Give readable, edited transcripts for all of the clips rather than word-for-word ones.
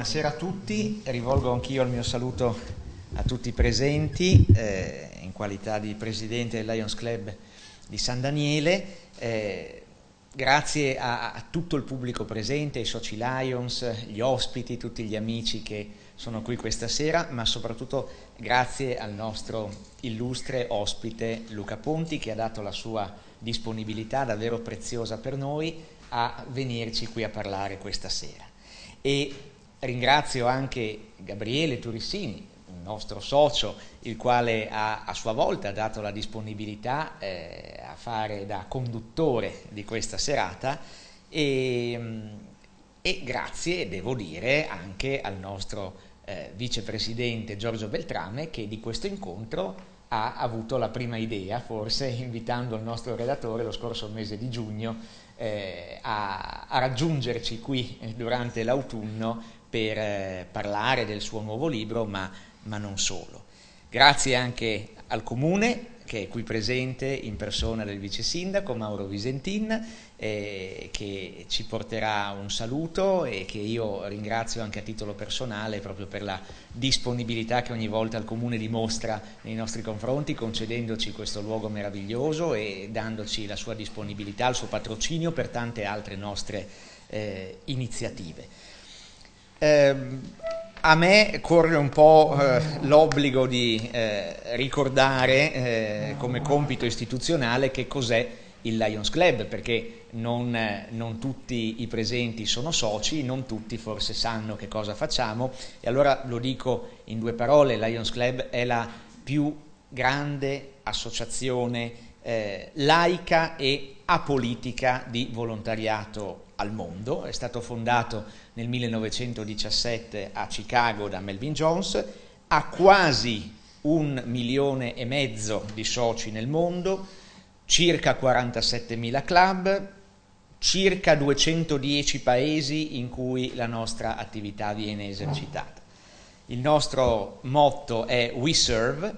buonasera a tutti, rivolgo anch'io il mio saluto a tutti i presenti in qualità di presidente del Lions Club di San Daniele. Grazie a tutto il pubblico presente, ai soci Lions, gli ospiti, tutti gli amici che sono qui questa sera, ma soprattutto grazie al nostro illustre ospite Luca Ponti, che ha dato la sua disponibilità davvero preziosa per noi a venirci qui a parlare questa sera. E ringrazio anche Gabriele Turissini, il nostro socio, il quale a sua volta dato la disponibilità a fare da conduttore di questa serata e grazie, devo dire, anche al nostro vicepresidente Giorgio Beltrame, che di questo incontro ha avuto la prima idea, forse invitando il nostro relatore lo scorso mese di giugno a raggiungerci qui durante l'autunno per parlare del suo nuovo libro, ma non solo. Grazie anche al Comune, che è qui presente in persona del vice sindaco Mauro Visentin, che ci porterà un saluto e che io ringrazio anche a titolo personale proprio per la disponibilità che ogni volta il Comune dimostra nei nostri confronti, concedendoci questo luogo meraviglioso e dandoci la sua disponibilità, il suo patrocinio per tante altre nostre iniziative. A me corre un po' l'obbligo di ricordare come compito istituzionale che cos'è il Lions Club, perché non tutti i presenti sono soci, non tutti forse sanno che cosa facciamo, e allora lo dico in due parole: il Lions Club è la più grande associazione laica e apolitica di volontariato al mondo. È stato fondato nel 1917 a Chicago da Melvin Jones, ha quasi 1,5 milioni di soci nel mondo, circa 47.000 club, circa 210 paesi in cui la nostra attività viene esercitata. Il nostro motto è We Serve,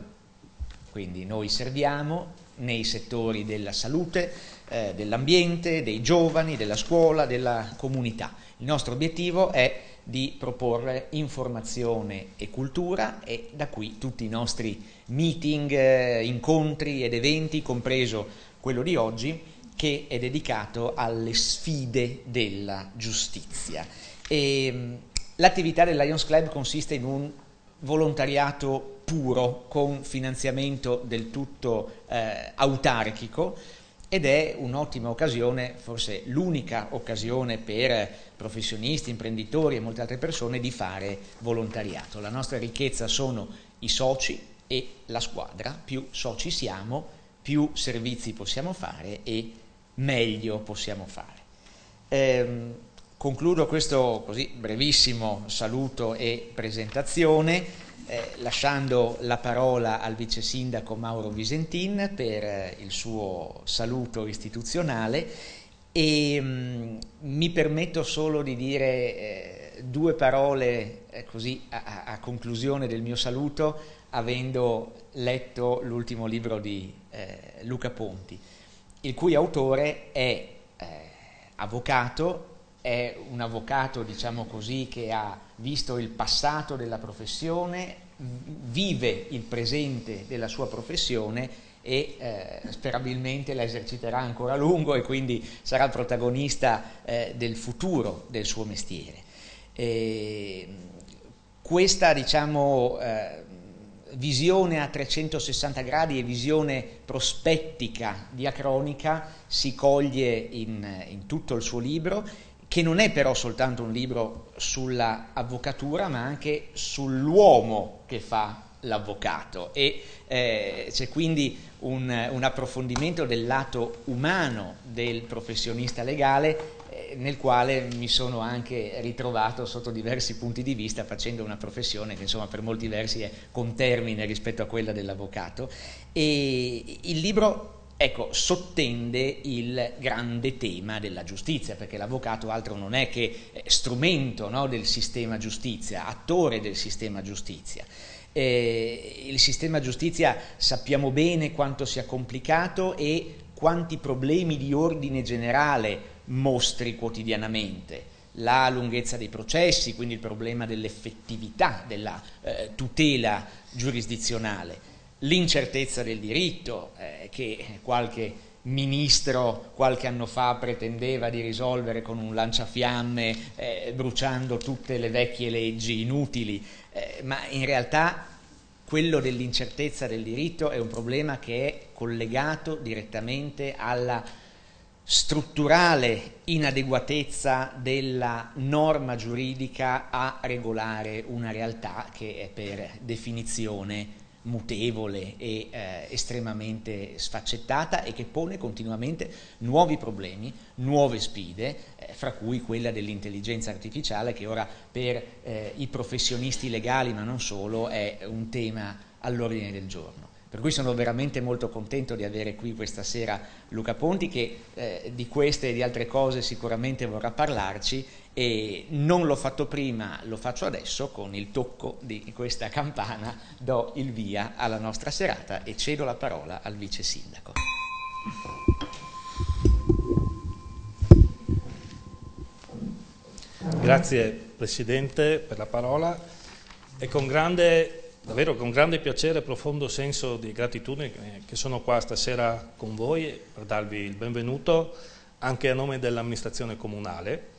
quindi noi serviamo nei settori della salute, dell'ambiente, dei giovani, della scuola, della comunità. Il nostro obiettivo è di proporre informazione e cultura, e da qui tutti i nostri meeting, incontri ed eventi, compreso quello di oggi, che è dedicato alle sfide della giustizia. L'attività del Lions Club consiste in un volontariato puro, con finanziamento del tutto autarchico, ed è un'ottima occasione, forse l'unica occasione per professionisti, imprenditori e molte altre persone di fare volontariato. La nostra ricchezza sono i soci e la squadra. Più soci siamo, più servizi possiamo fare e meglio possiamo fare. Concludo questo così brevissimo saluto e presentazione lasciando la parola al vice sindaco Mauro Visentin per il suo saluto istituzionale, e mi permetto solo di dire due parole così a conclusione del mio saluto, avendo letto l'ultimo libro di Luca Ponti, il cui autore è avvocato. È un avvocato, diciamo così, che ha visto il passato della professione, vive il presente della sua professione e sperabilmente la eserciterà ancora a lungo, e quindi sarà protagonista del futuro del suo mestiere. Questa, diciamo, visione a 360 gradi e visione prospettica, diacronica, si coglie in tutto il suo libro, che non è però soltanto un libro sulla avvocatura, ma anche sull'uomo che fa l'avvocato, e c'è quindi un approfondimento del lato umano del professionista legale, nel quale mi sono anche ritrovato sotto diversi punti di vista, facendo una professione che insomma per molti versi è contermine rispetto a quella dell'avvocato. E il libro, ecco, sottende il grande tema della giustizia, perché l'avvocato altro non è che strumento, no, del sistema giustizia, attore del sistema giustizia. Il sistema giustizia sappiamo bene quanto sia complicato e quanti problemi di ordine generale mostri quotidianamente, la lunghezza dei processi, quindi il problema dell'effettività della tutela giurisdizionale, l'incertezza del diritto che qualche ministro qualche anno fa pretendeva di risolvere con un lanciafiamme bruciando tutte le vecchie leggi inutili, ma in realtà quello dell'incertezza del diritto è un problema che è collegato direttamente alla strutturale inadeguatezza della norma giuridica a regolare una realtà che è per definizione mutevole e estremamente sfaccettata e che pone continuamente nuovi problemi, nuove sfide, fra cui quella dell'intelligenza artificiale che ora per i professionisti legali, ma non solo, è un tema all'ordine del giorno. Per cui sono veramente molto contento di avere qui questa sera Luca Ponti che di queste e di altre cose sicuramente vorrà parlarci, e non l'ho fatto prima, lo faccio adesso. Con il tocco di questa campana do il via alla nostra serata e cedo la parola al vice sindaco. Grazie Presidente per la parola, e davvero con grande piacere e profondo senso di gratitudine che sono qua stasera con voi per darvi il benvenuto anche a nome dell'amministrazione comunale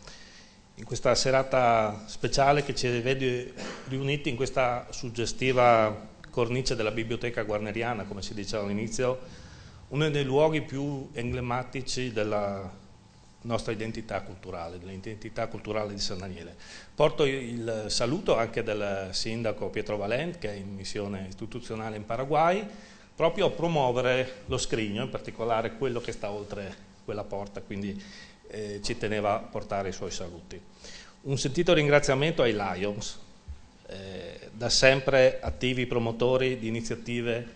in questa serata speciale che ci vede riuniti in questa suggestiva cornice della biblioteca guarneriana, come si diceva all'inizio, uno dei luoghi più emblematici della nostra identità culturale, dell'identità culturale di San Daniele. Porto il saluto anche del sindaco Pietro Valent, che è in missione istituzionale in Paraguay, proprio a promuovere lo scrigno, in particolare quello che sta oltre quella porta, quindi ci teneva a portare i suoi saluti. Un sentito ringraziamento ai Lions, da sempre attivi promotori di iniziative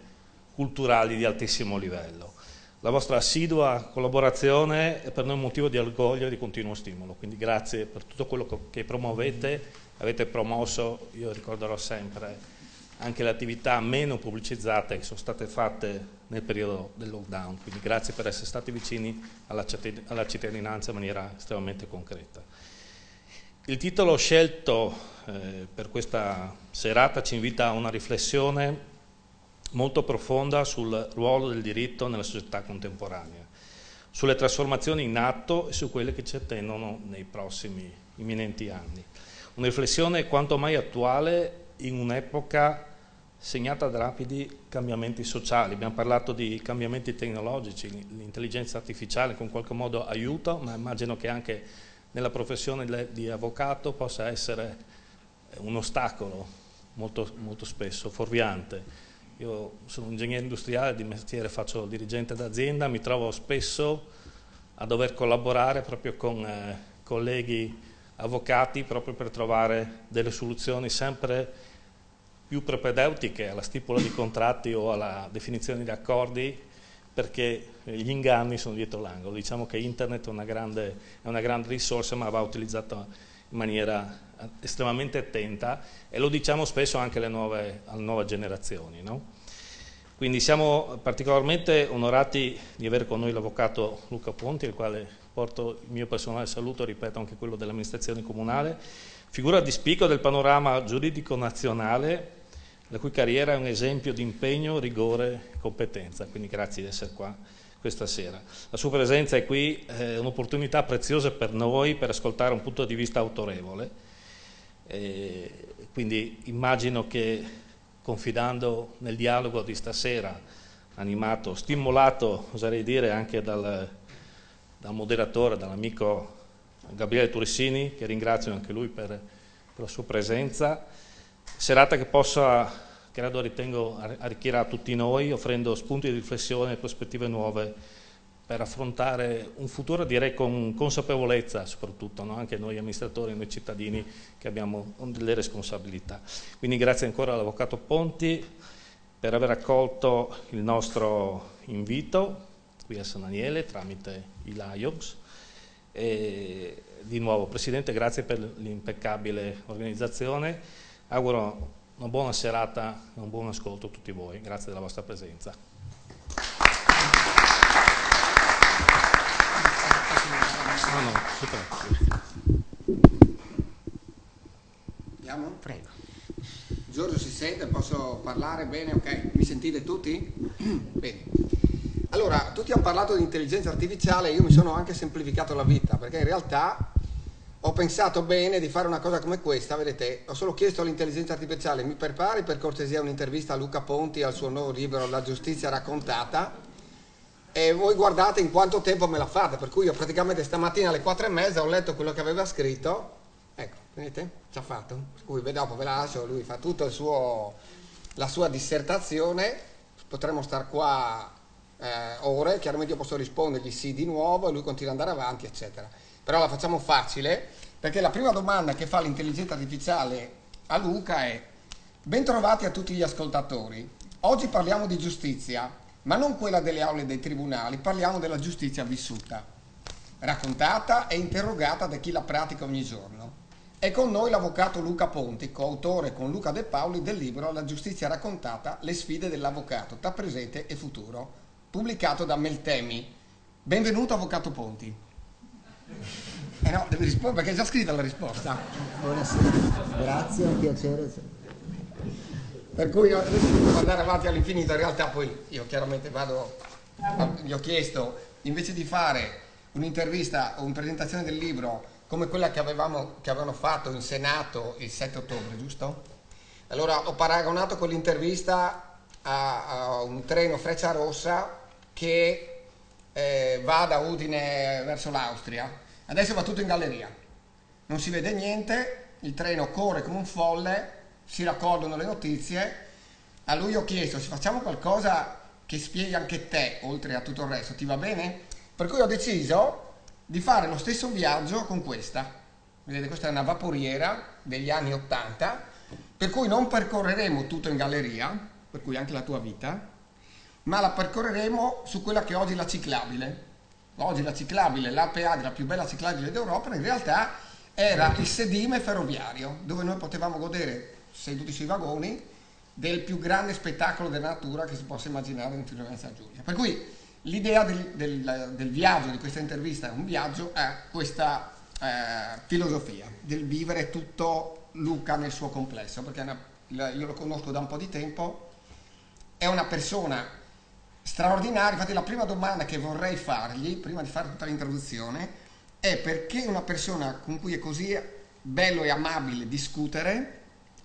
culturali di altissimo livello. La vostra assidua collaborazione è per noi un motivo di orgoglio e di continuo stimolo, quindi grazie per tutto quello che promuovete, avete promosso. Io ricorderò sempre anche le attività meno pubblicizzate che sono state fatte nel periodo del lockdown, quindi grazie per essere stati vicini alla cittadinanza in maniera estremamente concreta. Il titolo scelto per questa serata ci invita a una riflessione molto profonda sul ruolo del diritto nella società contemporanea, sulle trasformazioni in atto e su quelle che ci attendono nei prossimi imminenti anni. Una riflessione quanto mai attuale in un'epoca segnata da rapidi cambiamenti sociali. Abbiamo parlato di cambiamenti tecnologici, l'intelligenza artificiale che in qualche modo aiuta, ma immagino che anche nella professione di avvocato possa essere un ostacolo molto, molto spesso, fuorviante. Io sono un ingegnere industriale, di mestiere faccio il dirigente d'azienda, mi trovo spesso a dover collaborare proprio con colleghi avvocati proprio per trovare delle soluzioni sempre più propedeutiche alla stipula di contratti o alla definizione di accordi, perché gli inganni sono dietro l'angolo. Diciamo che internet è una grande risorsa, ma va utilizzata in maniera estremamente attenta, e lo diciamo spesso anche alle nuove generazioni, no? Quindi siamo particolarmente onorati di avere con noi l'avvocato Luca Ponti, al quale porto il mio personale saluto, ripeto anche quello dell'amministrazione comunale, figura di spicco del panorama giuridico nazionale, la cui carriera è un esempio di impegno, rigore e competenza, quindi grazie di essere qua questa sera. La sua presenza è qui, è un'opportunità preziosa per noi per ascoltare un punto di vista autorevole, quindi immagino che, confidando nel dialogo di stasera, animato, stimolato, oserei dire, anche dal moderatore, dall'amico Gabriele Turissini, che ringrazio anche lui per la sua presenza, serata che possa, ritengo, arricchire a tutti noi, offrendo spunti di riflessione e prospettive nuove per affrontare un futuro, direi, con consapevolezza, soprattutto, no? Anche noi amministratori, noi cittadini che abbiamo delle responsabilità. Quindi grazie ancora all'avvocato Ponti per aver accolto il nostro invito qui a San Daniele tramite i Lions. E di nuovo, Presidente, grazie per l'impeccabile organizzazione. Auguro una buona serata e un buon ascolto a tutti voi. Grazie della vostra presenza. No, super. Sentiamo? Prego. Giorgio si sente? Posso parlare bene? Ok, mi sentite tutti? Bene. Allora, tutti hanno parlato di intelligenza artificiale, io mi sono anche semplificato la vita, perché in realtà ho pensato bene di fare una cosa come questa, vedete, ho solo chiesto all'intelligenza artificiale, mi prepari per cortesia un'intervista a Luca Ponti al suo nuovo libro La giustizia raccontata, e voi guardate in quanto tempo me la fate, per cui io praticamente stamattina alle 4:30 ho letto quello che aveva scritto, ecco, vedete, ci ha fatto, per cui dopo ve la lascio, lui fa tutto la sua dissertazione, potremmo star qua ore, chiaramente io posso rispondergli sì di nuovo e lui continua ad andare avanti, eccetera. Però la facciamo facile, perché la prima domanda che fa l'intelligenza artificiale a Luca è: bentrovati a tutti gli ascoltatori, oggi parliamo di giustizia, ma non quella delle aule dei tribunali, parliamo della giustizia vissuta, raccontata e interrogata da chi la pratica ogni giorno. È con noi l'avvocato Luca Ponti, coautore con Luca De Paoli del libro La giustizia raccontata, le sfide dell'avvocato, tra presente e futuro, pubblicato da Meltemi. Benvenuto avvocato Ponti. No, devi rispondere perché è già scritta la risposta. Buonasera, grazie, è un piacere. Per cui adesso devo andare avanti all'infinito, in realtà poi io chiaramente gli ho chiesto, invece di fare un'intervista o una presentazione del libro come quella che avevano fatto in Senato il 7 ottobre, giusto? Allora ho paragonato quell'intervista a un treno Frecciarossa che va da Udine verso l'Austria. Adesso va tutto in galleria, non si vede niente, il treno corre come un folle, si raccolgono le notizie. A lui ho chiesto se facciamo qualcosa che spieghi anche te, oltre a tutto il resto, ti va bene? Per cui ho deciso di fare lo stesso viaggio con questa. Vedete, questa è una vaporiera degli anni 80, per cui non percorreremo tutto in galleria, per cui anche la tua vita, ma la percorreremo su quella che oggi è la ciclabile. Oggi la ciclabile, l'APA, la più bella ciclabile d'Europa, in realtà era il sedime ferroviario, dove noi potevamo godere, seduti sui vagoni, del più grande spettacolo della natura che si possa immaginare in Friuli Venezia Giulia. Per cui l'idea del viaggio, di questa intervista, è un viaggio a questa filosofia del vivere tutto Luca nel suo complesso, perché io lo conosco da un po' di tempo, è una persona straordinaria. Infatti la prima domanda che vorrei fargli, prima di fare tutta l'introduzione, è perché una persona con cui è così bello e amabile discutere,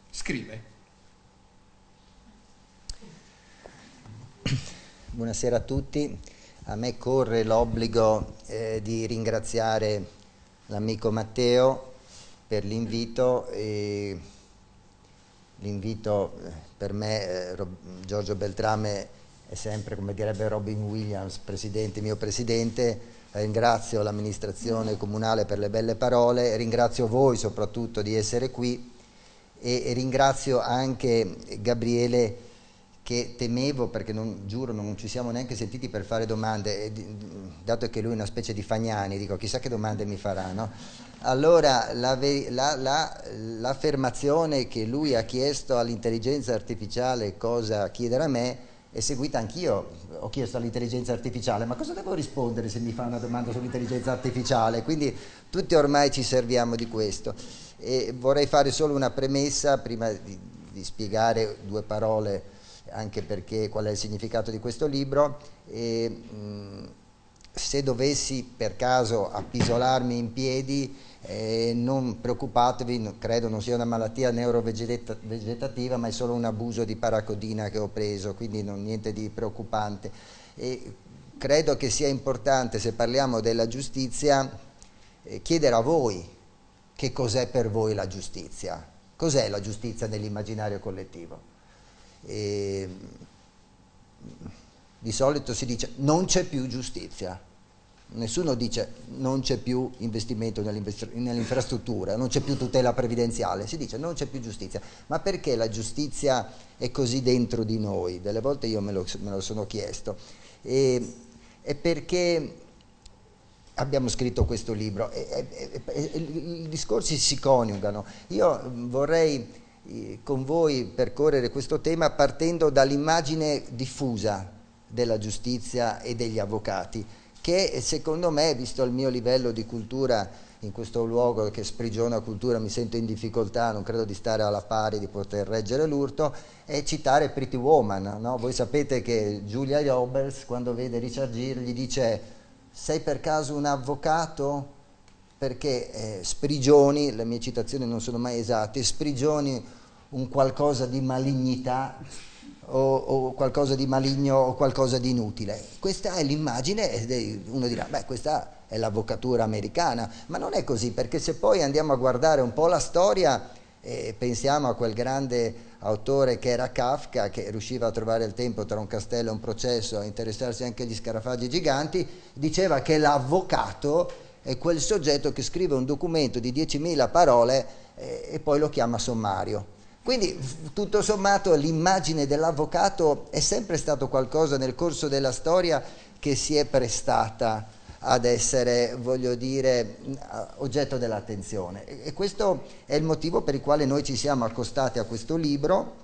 scrive. Buonasera a tutti, a me corre l'obbligo di ringraziare l'amico Matteo per l'invito. L'invito per me, Giorgio Beltrame, è sempre, come direbbe Robin Williams, mio presidente. Ringrazio l'amministrazione comunale per le belle parole, ringrazio voi soprattutto di essere qui e ringrazio anche Gabriele, che temevo, perché giuro non ci siamo neanche sentiti per fare domande, dato che lui è una specie di Fagnani, dico chissà che domande mi farà, no? Allora l'affermazione che lui ha chiesto all'intelligenza artificiale cosa chiedere a me è seguita anch'io. Ho chiesto all'intelligenza artificiale ma cosa devo rispondere se mi fa una domanda sull'intelligenza artificiale, quindi tutti ormai ci serviamo di questo. E vorrei fare solo una premessa prima di spiegare due parole anche perché qual è il significato di questo libro. Se dovessi per caso appisolarmi in piedi, non preoccupatevi, credo non sia una malattia neurovegetativa, ma è solo un abuso di paracodina che ho preso, quindi niente di preoccupante. E credo che sia importante, se parliamo della giustizia, chiedere a voi che cos'è per voi la giustizia. Cos'è la giustizia nell'immaginario collettivo? Di solito si dice non c'è più giustizia, nessuno dice non c'è più investimento nell'infrastruttura, non c'è più tutela previdenziale, si dice non c'è più giustizia. Ma perché la giustizia è così dentro di noi? Delle volte io me lo sono chiesto, e perché abbiamo scritto questo libro i discorsi si coniugano. Io vorrei con voi percorrere questo tema partendo dall'immagine diffusa della giustizia e degli avvocati, che secondo me, visto il mio livello di cultura in questo luogo che sprigiona cultura, mi sento in difficoltà, non credo di stare alla pari, di poter reggere l'urto, è citare Pretty Woman, no? Voi sapete che Julia Roberts, quando vede Richard Gere, gli dice: sei per caso un avvocato? Perché sprigioni, le mie citazioni non sono mai esatte, sprigioni un qualcosa di malignità o qualcosa di maligno o qualcosa di inutile. Questa è l'immagine, uno dirà, beh, questa è l'avvocatura americana, ma non è così, perché se poi andiamo a guardare un po' la storia, pensiamo a quel grande autore che era Kafka, che riusciva a trovare il tempo tra un castello e un processo, a interessarsi anche agli scarafaggi giganti, diceva che l'avvocato è quel soggetto che scrive un documento di 10.000 parole e poi lo chiama sommario. Quindi tutto sommato l'immagine dell'avvocato è sempre stato qualcosa nel corso della storia che si è prestata ad essere, voglio dire, oggetto dell'attenzione. E questo è il motivo per il quale noi ci siamo accostati a questo libro,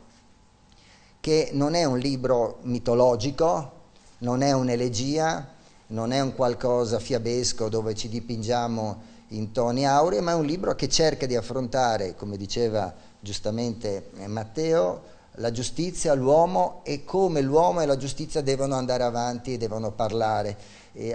che non è un libro mitologico, non è un'elegia, non è un qualcosa fiabesco dove ci dipingiamo in toni aurei, ma è un libro che cerca di affrontare, come diceva giustamente Matteo, la giustizia, l'uomo e come l'uomo e la giustizia devono andare avanti e devono parlare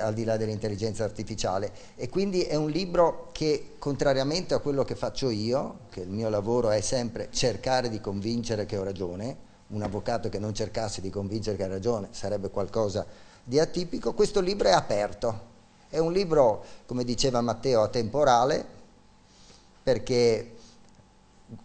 al di là dell'intelligenza artificiale. E quindi è un libro che, contrariamente a quello che faccio io, che il mio lavoro è sempre cercare di convincere che ho ragione, un avvocato che non cercasse di convincere che ha ragione sarebbe qualcosa di atipico, questo libro è aperto. È un libro, come diceva Matteo, atemporale, perché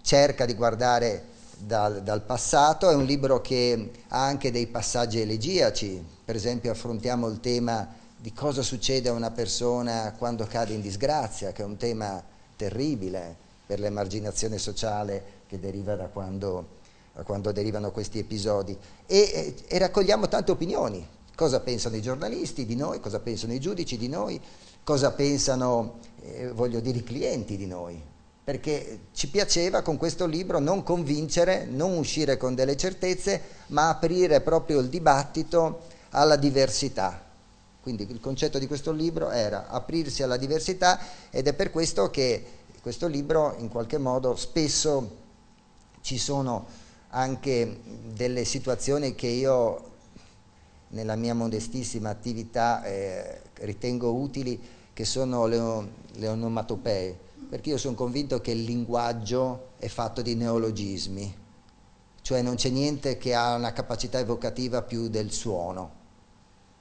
cerca di guardare dal passato, è un libro che ha anche dei passaggi elegiaci, per esempio affrontiamo il tema di cosa succede a una persona quando cade in disgrazia, che è un tema terribile per l'emarginazione sociale che deriva da quando derivano questi episodi, e raccogliamo tante opinioni, cosa pensano i giornalisti di noi, cosa pensano i giudici di noi, cosa pensano, voglio dire, i clienti di noi. Perché ci piaceva con questo libro non convincere, non uscire con delle certezze, ma aprire proprio il dibattito alla diversità. Quindi il concetto di questo libro era aprirsi alla diversità, ed è per questo che questo libro in qualche modo spesso ci sono anche delle situazioni che io nella mia modestissima attività ritengo utili, che sono le onomatopee. Perché io sono convinto che il linguaggio è fatto di neologismi, cioè non c'è niente che ha una capacità evocativa più del suono.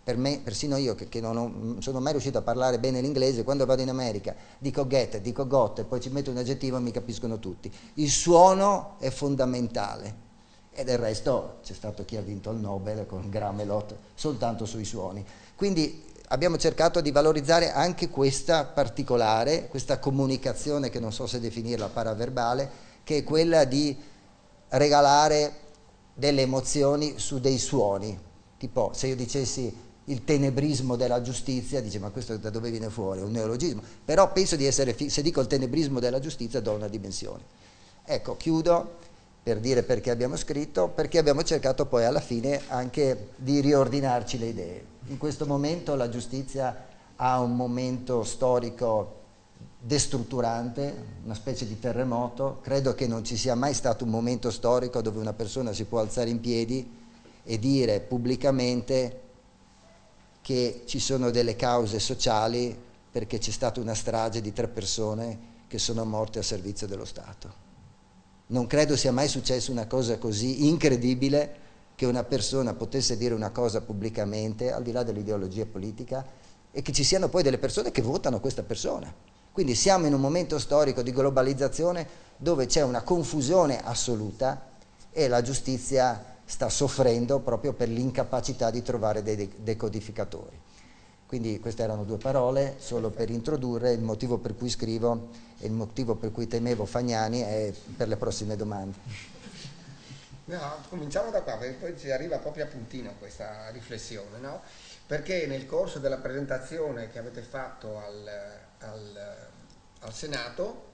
Per me, persino io che non sono mai riuscito a parlare bene l'inglese, quando vado in America dico get, dico got, e poi ci metto un aggettivo e mi capiscono tutti. Il suono è fondamentale, e del resto c'è stato chi ha vinto il Nobel con Gramelot soltanto sui suoni. Quindi abbiamo cercato di valorizzare anche questa particolare, questa comunicazione che non so se definirla paraverbale, che è quella di regalare delle emozioni su dei suoni. Tipo, se io dicessi il tenebrismo della giustizia, dice ma questo da dove viene fuori? È un neologismo. Però penso di essere, se dico il tenebrismo della giustizia do una dimensione. Ecco, chiudo per dire perché abbiamo scritto, perché abbiamo cercato poi alla fine anche di riordinarci le idee. In questo momento la giustizia ha un momento storico destrutturante, una specie di terremoto. Credo che non ci sia mai stato un momento storico dove una persona si può alzare in piedi e dire pubblicamente che ci sono delle cause sociali perché c'è stata una strage di 3 persone che sono morte a servizio dello Stato. Non credo sia mai successa una cosa così incredibile, che una persona potesse dire una cosa pubblicamente, al di là dell'ideologia politica, e che ci siano poi delle persone che votano questa persona. Quindi siamo in un momento storico di globalizzazione dove c'è una confusione assoluta e la giustizia sta soffrendo proprio per l'incapacità di trovare dei decodificatori. Quindi queste erano 2 parole, solo per introdurre il motivo per cui scrivo e il motivo per cui temevo Fagnani e per le prossime domande. No, cominciamo da qua, perché poi ci arriva proprio a puntino questa riflessione, no? Perché nel corso della presentazione che avete fatto al Senato,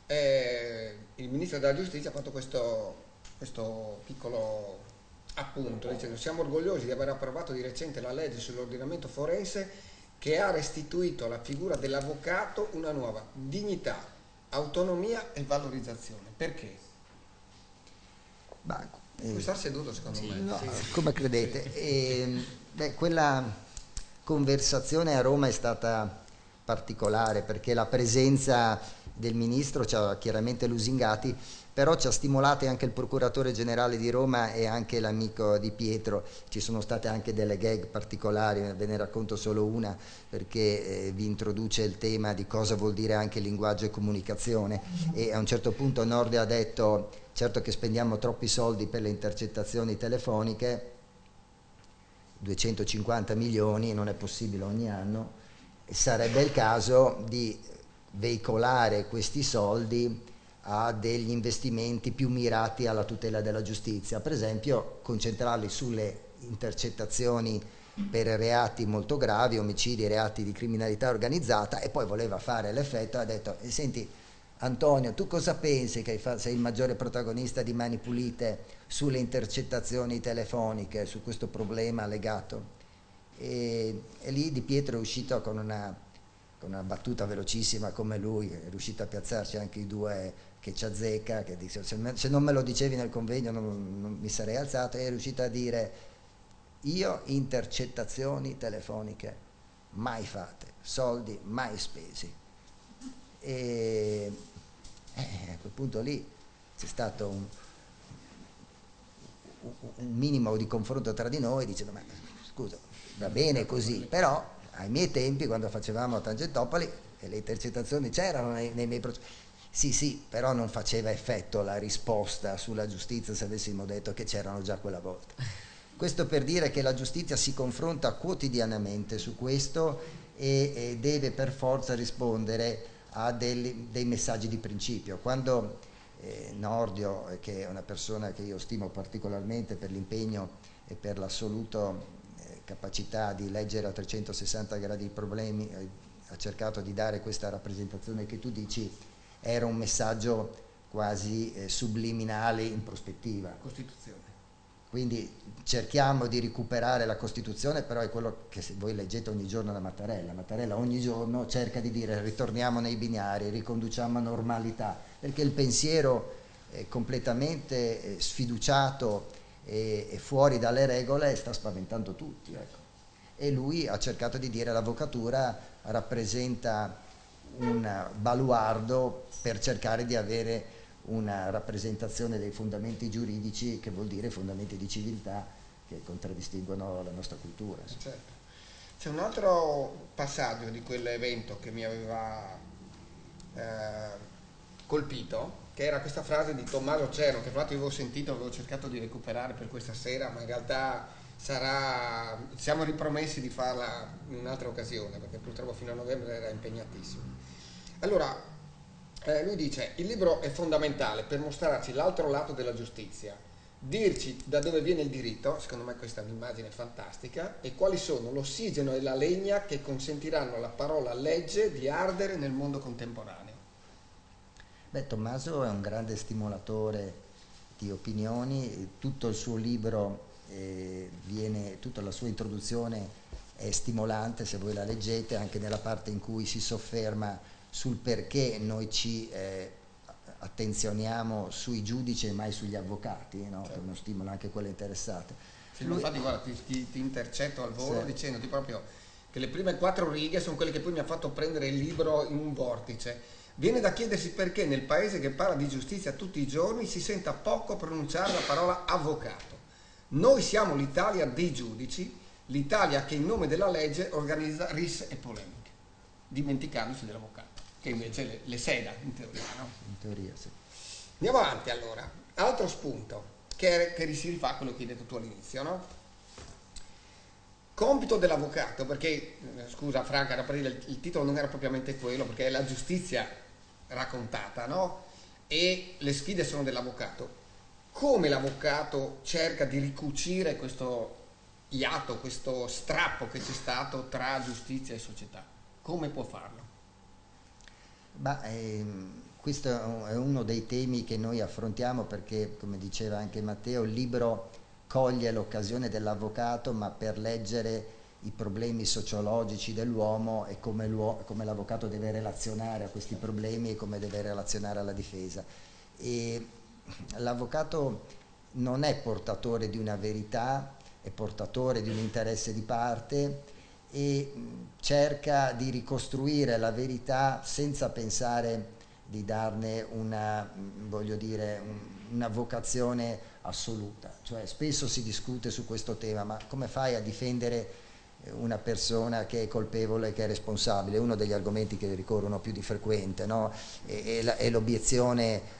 il Ministro della Giustizia ha fatto questo piccolo appunto, dicendo: siamo orgogliosi di aver approvato di recente la legge sull'ordinamento forense che ha restituito alla figura dell'avvocato una nuova dignità, autonomia e valorizzazione. Perché? Puoi star seduto secondo me. No, Sì. come credete? Quella conversazione a Roma è stata particolare perché la presenza del ministro ci ha chiaramente lusingati, però ci ha stimolati anche il procuratore generale di Roma e anche l'amico Di Pietro. Ci sono state anche delle gag particolari, ve ne racconto solo una perché vi introduce il tema di cosa vuol dire anche linguaggio e comunicazione, e a un certo punto Nordio ha detto: certo che spendiamo troppi soldi per le intercettazioni telefoniche, 250 milioni, non è possibile ogni anno, sarebbe il caso di veicolare questi soldi a degli investimenti più mirati alla tutela della giustizia, per esempio concentrarli sulle intercettazioni per reati molto gravi, omicidi, reati di criminalità organizzata, e poi voleva fare l'effetto, ha detto: senti Antonio, tu cosa pensi, che sei il maggiore protagonista di Mani Pulite, sulle intercettazioni telefoniche, su questo problema legato? E lì Di Pietro è uscito con una battuta velocissima come lui, è riuscito a piazzarci anche i due che ci azzecca, che dice: se non me lo dicevi nel convegno non mi sarei alzato, e è riuscito a dire: io intercettazioni telefoniche mai fatte, soldi mai spesi. E a quel punto lì c'è stato un minimo di confronto tra di noi, dicendo: ma scusa, va bene così, però ai miei tempi, quando facevamo Tangentopoli, e le intercettazioni c'erano nei miei processi, sì, però non faceva effetto la risposta sulla giustizia se avessimo detto che c'erano già quella volta. Questo per dire che la giustizia si confronta quotidianamente su questo e deve per forza rispondere a dei messaggi di principio. Quando Nordio, che è una persona che io stimo particolarmente per l'impegno e per l'assoluta capacità di leggere a 360 gradi i problemi, ha cercato di dare questa rappresentazione che tu dici, era un messaggio quasi subliminale in prospettiva. Costituzione. Quindi cerchiamo di recuperare la Costituzione, però è quello che voi leggete ogni giorno da Mattarella. Mattarella ogni giorno cerca di dire: ritorniamo nei binari, riconduciamo a normalità, perché il pensiero completamente sfiduciato e fuori dalle regole sta spaventando tutti, ecco. E lui ha cercato di dire: l'avvocatura rappresenta un baluardo per cercare di avere una rappresentazione dei fondamenti giuridici, che vuol dire fondamenti di civiltà che contraddistinguono la nostra cultura. Certo. C'è un altro passaggio di quell'evento che mi aveva colpito, che era questa frase di Tommaso Cerno, che fra l'altro io avevo sentito, avevo cercato di recuperare per questa sera, ma in realtà siamo ripromessi di farla in un'altra occasione, perché purtroppo fino a novembre era impegnatissimo. Allora, lui dice: il libro è fondamentale per mostrarci l'altro lato della giustizia, dirci da dove viene il diritto, secondo me questa è un'immagine fantastica, e quali sono l'ossigeno e la legna che consentiranno alla parola legge di ardere nel mondo contemporaneo. Tommaso è un grande stimolatore di opinioni, tutto il suo libro tutta la sua introduzione è stimolante, se voi la leggete, anche nella parte in cui si sofferma sul perché noi ci attenzioniamo sui giudici e mai sugli avvocati, no? Certo. Che è uno stimolo anche quello interessante. Sì, infatti guarda, ti intercetto al volo, sì, dicendoti proprio che le prime 4 righe sono quelle che poi mi ha fatto prendere il libro in un vortice. Viene da chiedersi perché nel paese che parla di giustizia tutti i giorni si senta poco pronunciare la parola avvocato. Noi siamo l'Italia dei giudici, l'Italia che in nome della legge organizza risse e polemiche, dimenticandosi dell'avvocato, che invece le seda in teoria, no? In teoria, sì. Andiamo avanti allora. Altro spunto che si rifà a quello che hai detto tu all'inizio, no? Compito dell'avvocato, perché, scusa Franca, il titolo non era propriamente quello, perché è la giustizia raccontata, no? E le sfide sono dell'avvocato. Come l'avvocato cerca di ricucire questo iato, questo strappo che c'è stato tra giustizia e società? Come può farlo? Questo è uno dei temi che noi affrontiamo perché, come diceva anche Matteo, il libro coglie l'occasione dell'avvocato, ma per leggere i problemi sociologici dell'uomo e come l'avvocato deve relazionare a questi problemi e come deve relazionare alla difesa. E l'avvocato non è portatore di una verità, è portatore di un interesse di parte e cerca di ricostruire la verità senza pensare di darne una, voglio dire, una vocazione assoluta. Cioè spesso si discute su questo tema, ma come fai a difendere una persona che è colpevole, che è responsabile? Uno degli argomenti che ricorrono più di frequente, no? E l'obiezione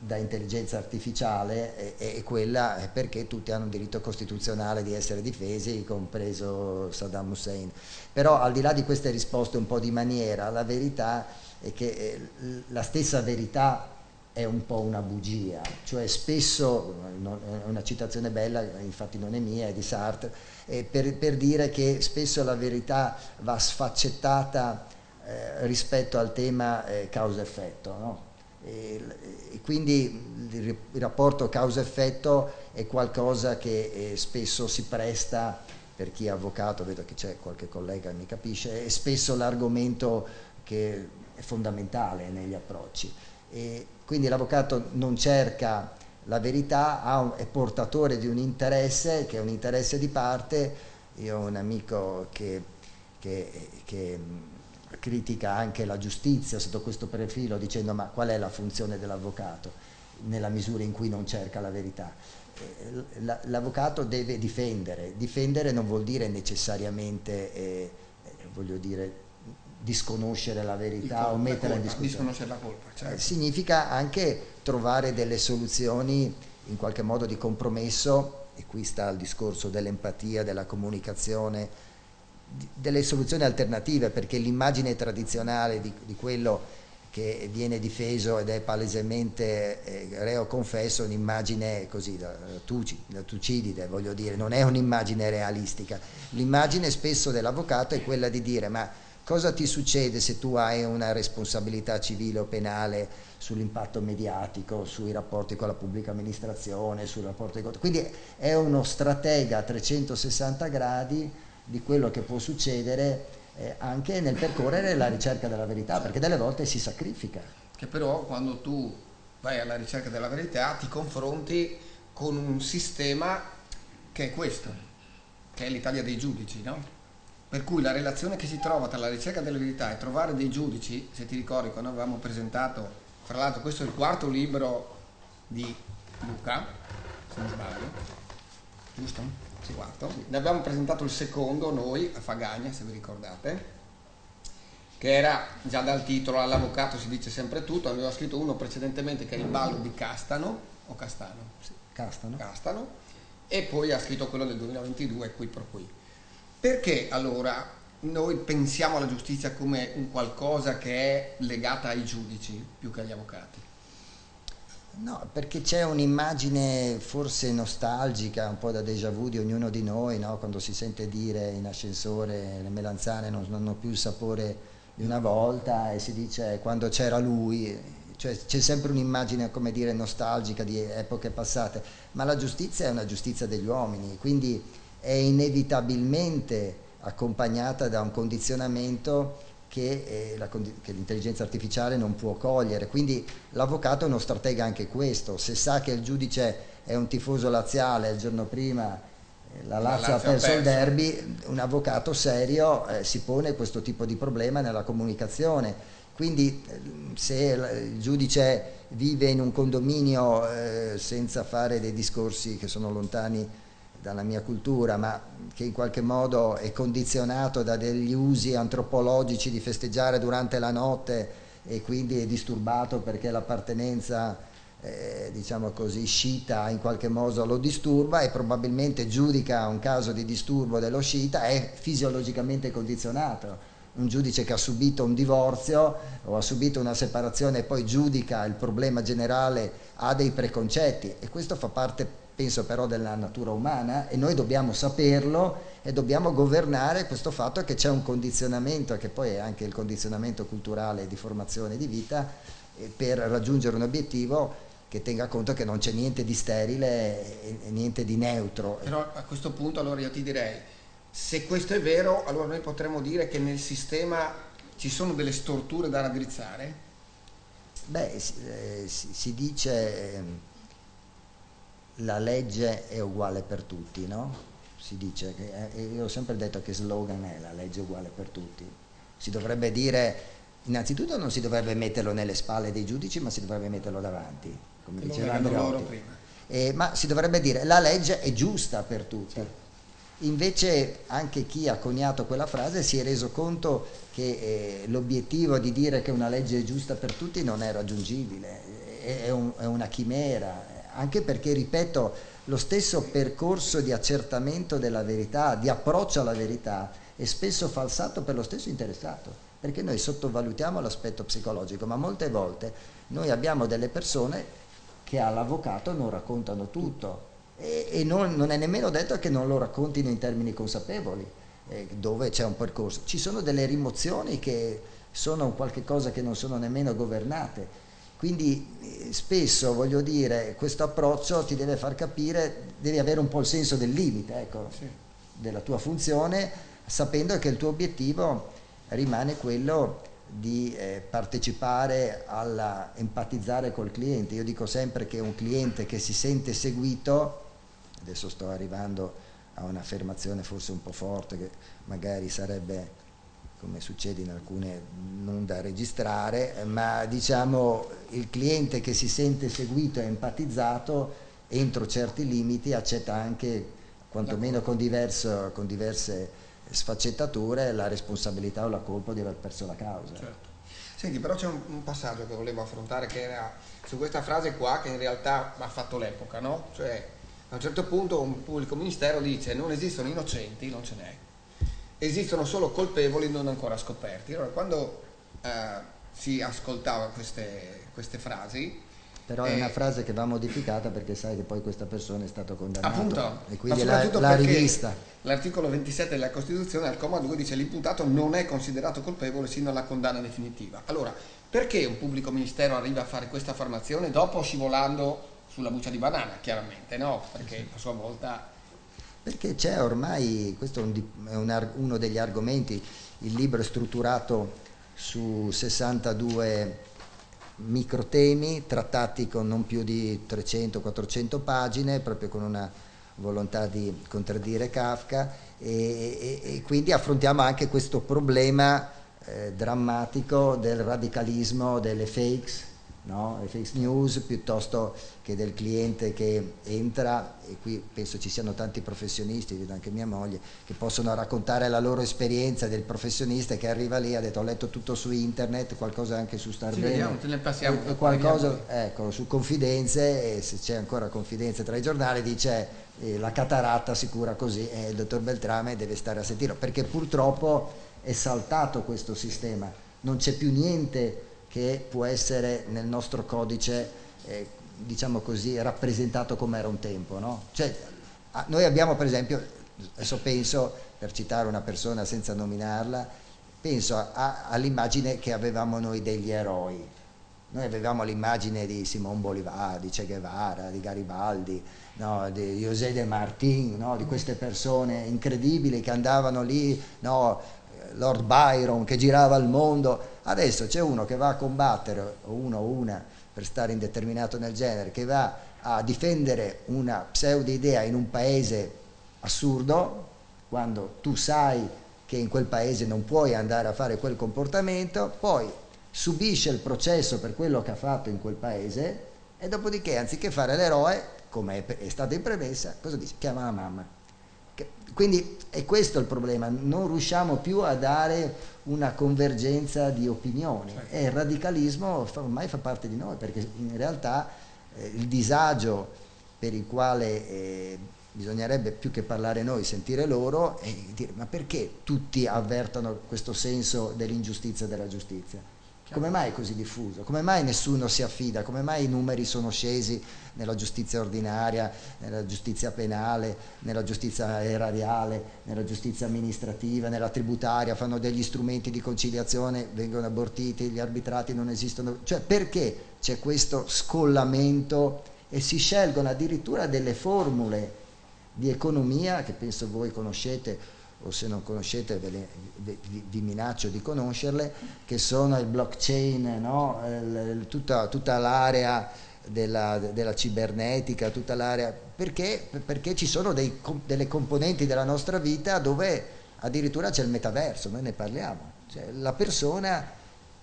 da intelligenza artificiale è quella perché tutti hanno un diritto costituzionale di essere difesi, compreso Saddam Hussein. Però al di là di queste risposte un po' di maniera, la verità è che la stessa verità è un po' una bugia, cioè spesso, è una citazione bella, infatti non è mia, è di Sartre, per dire che spesso la verità va sfaccettata rispetto al tema causa-effetto, no? E quindi il rapporto causa-effetto è qualcosa che spesso si presta, per chi è avvocato, vedo che c'è qualche collega che mi capisce, è spesso l'argomento che è fondamentale negli approcci. E quindi l'avvocato non cerca la verità, è portatore di un interesse che è un interesse di parte. Io ho un amico che critica anche la giustizia sotto questo profilo, dicendo: ma qual è la funzione dell'avvocato nella misura in cui non cerca la verità? L'avvocato deve difendere non vuol dire necessariamente voglio dire disconoscere la verità o metterla in discussione. Disconoscere la colpa, certo. Significa anche trovare delle soluzioni in qualche modo di compromesso, e qui sta il discorso dell'empatia, della comunicazione, delle soluzioni alternative, perché l'immagine tradizionale di quello che viene difeso ed è palesemente reo confesso è un'immagine così da Tucidide, voglio dire, non è un'immagine realistica. L'immagine spesso dell'avvocato è quella di dire: ma cosa ti succede se tu hai una responsabilità civile o penale sull'impatto mediatico, sui rapporti con la pubblica amministrazione, sui rapporti con... Quindi è uno stratega a 360 gradi di quello che può succedere anche nel percorrere la ricerca della verità, perché delle volte si sacrifica. Che però quando tu vai alla ricerca della verità ti confronti con un sistema che è questo, che è l'Italia dei giudici, no? Per cui la relazione che si trova tra la ricerca della verità e trovare dei giudici, se ti ricordi quando avevamo presentato, fra l'altro questo è il quarto libro di Luca, se non sbaglio, giusto? Sì, quarto. Ne abbiamo presentato il secondo noi a Fagagna, se vi ricordate, che era già dal titolo all'avvocato si dice sempre tutto. Aveva scritto uno precedentemente che è il ballo di Castano, o Castano? Sì, Castano, e poi ha scritto quello del 2022, qui pro qui. Perché allora noi pensiamo alla giustizia come un qualcosa che è legata ai giudici più che agli avvocati? No, perché c'è un'immagine forse nostalgica, un po' da déjà vu di ognuno di noi, no? Quando si sente dire in ascensore le melanzane non hanno più il sapore di una volta, e si dice quando c'era lui, cioè c'è sempre un'immagine, come dire, nostalgica di epoche passate, ma la giustizia è una giustizia degli uomini, quindi è inevitabilmente accompagnata da un condizionamento che l'intelligenza artificiale non può cogliere. Quindi l'avvocato è uno stratega anche questo: se sa che il giudice è un tifoso laziale, il giorno prima la Lazio ha perso il derby, un avvocato serio si pone questo tipo di problema nella comunicazione. Quindi se il giudice vive in un condominio senza fare dei discorsi che sono lontani dalla mia cultura, ma che in qualche modo è condizionato da degli usi antropologici di festeggiare durante la notte, e quindi è disturbato perché l'appartenenza diciamo così sciita in qualche modo lo disturba, e probabilmente giudica un caso di disturbo dello sciita, è fisiologicamente condizionato. Un giudice che ha subito un divorzio o ha subito una separazione e poi giudica il problema generale ha dei preconcetti, e questo fa parte, penso, però della natura umana, e noi dobbiamo saperlo e dobbiamo governare questo fatto che c'è un condizionamento, che poi è anche il condizionamento culturale di formazione di vita, per raggiungere un obiettivo che tenga conto che non c'è niente di sterile e niente di neutro. Però a questo punto allora io ti direi, Se questo è vero, allora noi potremmo dire che nel sistema ci sono delle storture da raddrizzare? Beh, si dice la legge è uguale per tutti, no? Si dice che, io ho sempre detto che slogan è la legge è uguale per tutti. Si dovrebbe dire, innanzitutto non si dovrebbe metterlo nelle spalle dei giudici, ma si dovrebbe metterlo davanti, come diceva Andreotti. Ma si dovrebbe dire la legge è giusta per tutti. Certo. Invece anche chi ha coniato quella frase si è reso conto che l'obiettivo di dire che una legge è giusta per tutti non è raggiungibile, è una chimera, anche perché, ripeto, lo stesso percorso di accertamento della verità, di approccio alla verità, è spesso falsato per lo stesso interessato, perché noi sottovalutiamo l'aspetto psicologico, ma molte volte noi abbiamo delle persone che all'avvocato non raccontano tutto e non è nemmeno detto che non lo raccontino in termini consapevoli, dove c'è un percorso. Ci sono delle rimozioni che sono qualche cosa che non sono nemmeno governate. Quindi spesso, voglio dire, questo approccio ti deve far capire, devi avere un po' il senso del limite, ecco, sì, della tua funzione, sapendo che il tuo obiettivo rimane quello di partecipare alla empatizzare col cliente. Io dico sempre che un cliente che si sente seguito, adesso sto arrivando a un'affermazione forse un po' forte che magari sarebbe, come succede in alcune, non da registrare, ma diciamo il cliente che si sente seguito e empatizzato entro certi limiti accetta anche, quantomeno con diverse sfaccettature, la responsabilità o la colpa di aver perso la causa. Certo. Senti, però c'è un passaggio che volevo affrontare, che era su questa frase qua, che in realtà ha fatto l'epoca, no? Cioè, a un certo punto un pubblico ministero dice non esistono innocenti, non ce n'è, esistono solo colpevoli non ancora scoperti. Allora, quando si ascoltava queste frasi, però è una frase che va modificata, perché sai che poi questa persona è stato condannato, appunto, e quindi la rivista. L'articolo 27 della Costituzione al comma 2 dice l'imputato non è considerato colpevole sino alla condanna definitiva. Allora, perché un pubblico ministero arriva a fare questa affermazione dopo scivolando sulla buccia di banana, chiaramente, no? Perché a sua volta... Perché c'è ormai, questo è uno degli argomenti, il libro è strutturato su 62 microtemi trattati con non più di 300-400 pagine, proprio con una volontà di contraddire Kafka, e quindi affrontiamo anche questo problema drammatico del radicalismo, delle fakes, no? Le fake news, piuttosto che del cliente che entra, e qui penso ci siano tanti professionisti, vedo anche mia moglie, che possono raccontare la loro esperienza del professionista che arriva lì, ha detto ho letto tutto su internet, qualcosa anche su Starbene, vediamo, te ne passiamo, e qualcosa ecco, su Confidenze, e se c'è ancora Confidenze tra i giornali dice la cataratta si cura così, e il dottor Beltrame deve stare a sentirlo, perché purtroppo è saltato questo sistema, non c'è più niente che può essere nel nostro codice, diciamo così, rappresentato come era un tempo, no? Cioè, noi abbiamo, per esempio, adesso penso, per citare una persona senza nominarla, penso all'immagine che avevamo noi degli eroi. Noi avevamo l'immagine di Simón Bolívar, di Che Guevara, di Garibaldi, no? Di José de Martín, no? Di queste persone incredibili che andavano lì, no? Lord Byron che girava il mondo. Adesso c'è uno che va a combattere, o uno o una, per stare indeterminato nel genere, che va a difendere una pseudo idea in un paese assurdo, quando tu sai che in quel paese non puoi andare a fare quel comportamento, poi subisce il processo per quello che ha fatto in quel paese, e dopodiché, anziché fare l'eroe, come è stato in premessa, cosa dice? Chiama la mamma. Quindi è questo il problema, non riusciamo più a dare una convergenza di opinioni, e il radicalismo ormai fa parte di noi, perché in realtà il disagio per il quale bisognerebbe, più che parlare noi, sentire loro e dire ma perché tutti avvertono questo senso dell'ingiustizia e della giustizia? Come mai è così diffuso? Come mai nessuno si affida? Come mai i numeri sono scesi nella giustizia ordinaria, nella giustizia penale, nella giustizia erariale, nella giustizia amministrativa, nella tributaria? Fanno degli strumenti di conciliazione, vengono abortiti, gli arbitrati non esistono. Cioè, perché c'è questo scollamento e si scelgono addirittura delle formule di economia che penso voi conoscete, o se non conoscete vi minaccio di conoscerle, che sono il blockchain, no? Tutta l'area della cibernetica, tutta l'area, perché ci sono delle componenti della nostra vita dove addirittura c'è il metaverso, noi ne parliamo, cioè, la persona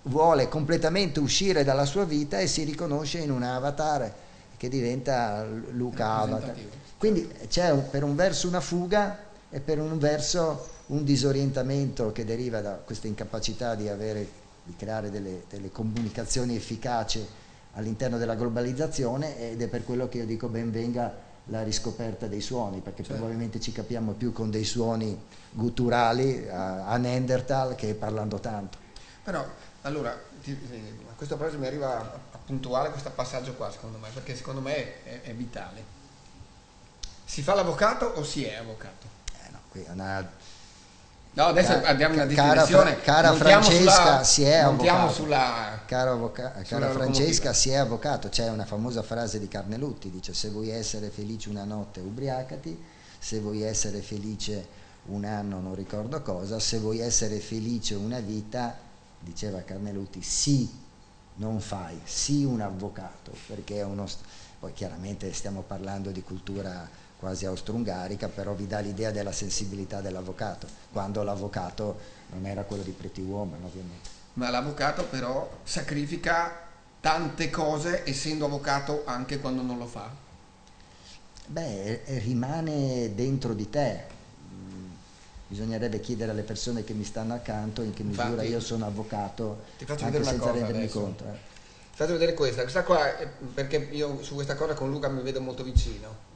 vuole completamente uscire dalla sua vita e si riconosce in un avatar che diventa Luca Avatar. Quindi c'è per un verso una fuga e per un verso un disorientamento che deriva da questa incapacità di creare delle comunicazioni efficaci all'interno della globalizzazione, ed è per quello che io dico ben venga la riscoperta dei suoni, perché probabilmente ci capiamo più con dei suoni gutturali a Neanderthal che parlando tanto. Però, allora, a questo proposito mi arriva a puntuale questo passaggio qua, secondo me, perché secondo me è vitale. Si fa l'avvocato o si è avvocato? No, qui è una... No, adesso abbiamo una definizione. Cara Francesca, si è avvocato. Cara Francesca, si è avvocato. C'è una famosa frase di Carnelutti, dice: se vuoi essere felice una notte ubriacati, se vuoi essere felice un anno non ricordo cosa, se vuoi essere felice una vita, diceva Carnelutti, sì, non fai, sì un avvocato, perché è poi chiaramente stiamo parlando di cultura quasi austro-ungarica, però vi dà l'idea della sensibilità dell'avvocato, quando l'avvocato non era quello di Pretty Woman, ovviamente. Ma l'avvocato però sacrifica tante cose essendo avvocato anche quando non lo fa? Beh, rimane dentro di te. Bisognerebbe chiedere alle persone che mi stanno accanto in che misura Infatti, io sono avvocato, ti faccio anche vedere una senza cosa rendermi adesso. conto. Ti faccio vedere questa qua, perché io su questa cosa con Luca mi vedo molto vicino.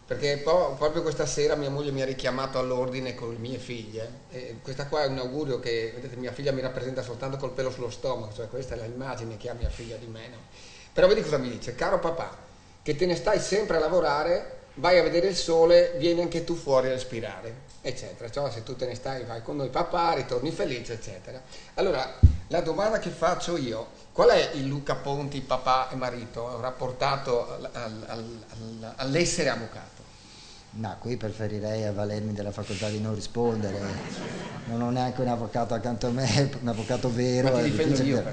Perché proprio questa sera mia moglie mi ha richiamato all'ordine con le mie figlie, e questa qua è un augurio che, vedete, mia figlia mi rappresenta soltanto col pelo sullo stomaco, cioè questa è l'immagine che ha mia figlia di me, no? Però vedi cosa mi dice: caro papà, che te ne stai sempre a lavorare, vai a vedere il sole, vieni anche tu fuori a respirare, eccetera. Cioè, se tu te ne stai, vai con noi papà, ritorni felice, eccetera. Allora, la domanda che faccio io: qual è il Luca Ponti, papà e marito, rapportato all'essere avvocato? No, qui preferirei avvalermi della facoltà di non rispondere. Non ho neanche un avvocato accanto a me, un avvocato vero. Ma ti difendo io,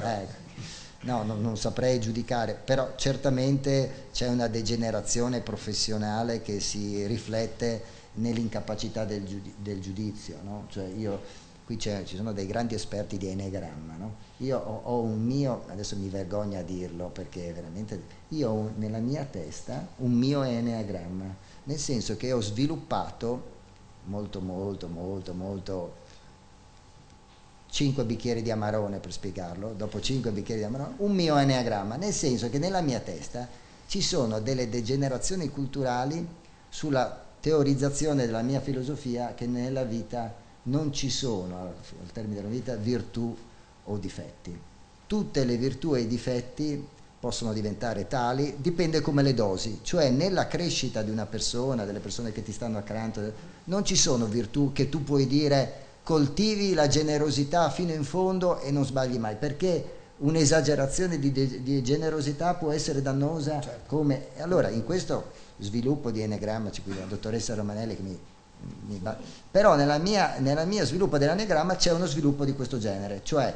No, non saprei giudicare, però certamente c'è una degenerazione professionale che si riflette nell'incapacità del giudizio, no? Cioè qui ci sono dei grandi esperti di enneagramma, no? Io ho un mio, adesso mi vergogno a dirlo perché veramente, io ho nella mia testa un mio enneagramma, nel senso che ho sviluppato molto 5 bicchieri di Amarone, per spiegarlo, dopo 5 bicchieri di Amarone, un mio enneagramma, nel senso che nella mia testa ci sono delle degenerazioni culturali sulla teorizzazione della mia filosofia che nella vita non ci sono, al termine della vita, virtù o difetti. Tutte le virtù e i difetti possono diventare tali, dipende come le dosi, cioè nella crescita di una persona, delle persone che ti stanno accanto, non ci sono virtù che tu puoi dire coltivi la generosità fino in fondo e non sbagli mai, perché un'esagerazione di generosità può essere dannosa, certo. Come allora in questo sviluppo di enneagramma c'è qui la dottoressa Romanelli che però nella mia sviluppo dell'enneagramma c'è uno sviluppo di questo genere, cioè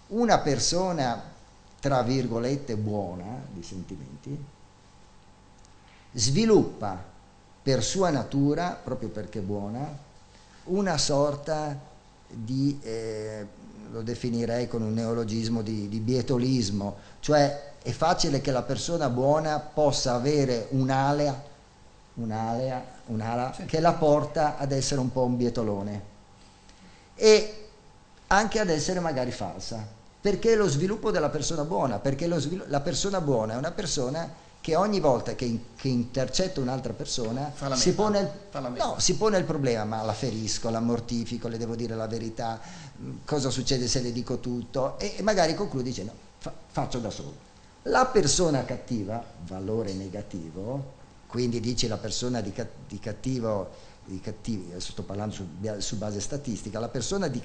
una persona tra virgolette buona di sentimenti sviluppa per sua natura, proprio perché buona, una sorta di lo definirei con un neologismo di bietolismo, cioè è facile che la persona buona possa avere un'ala sì, che la porta ad essere un po' un bietolone e anche ad essere magari falsa, perché lo sviluppo della persona buona, perché la persona buona è una persona che ogni volta che intercetta un'altra persona si pone il problema: ma la ferisco, la mortifico, le devo dire la verità, cosa succede se le dico tutto, e magari conclude dicendo faccio da solo. La persona cattiva, valore negativo, quindi dici la persona di cattivo, adesso sto parlando su base statistica, la persona di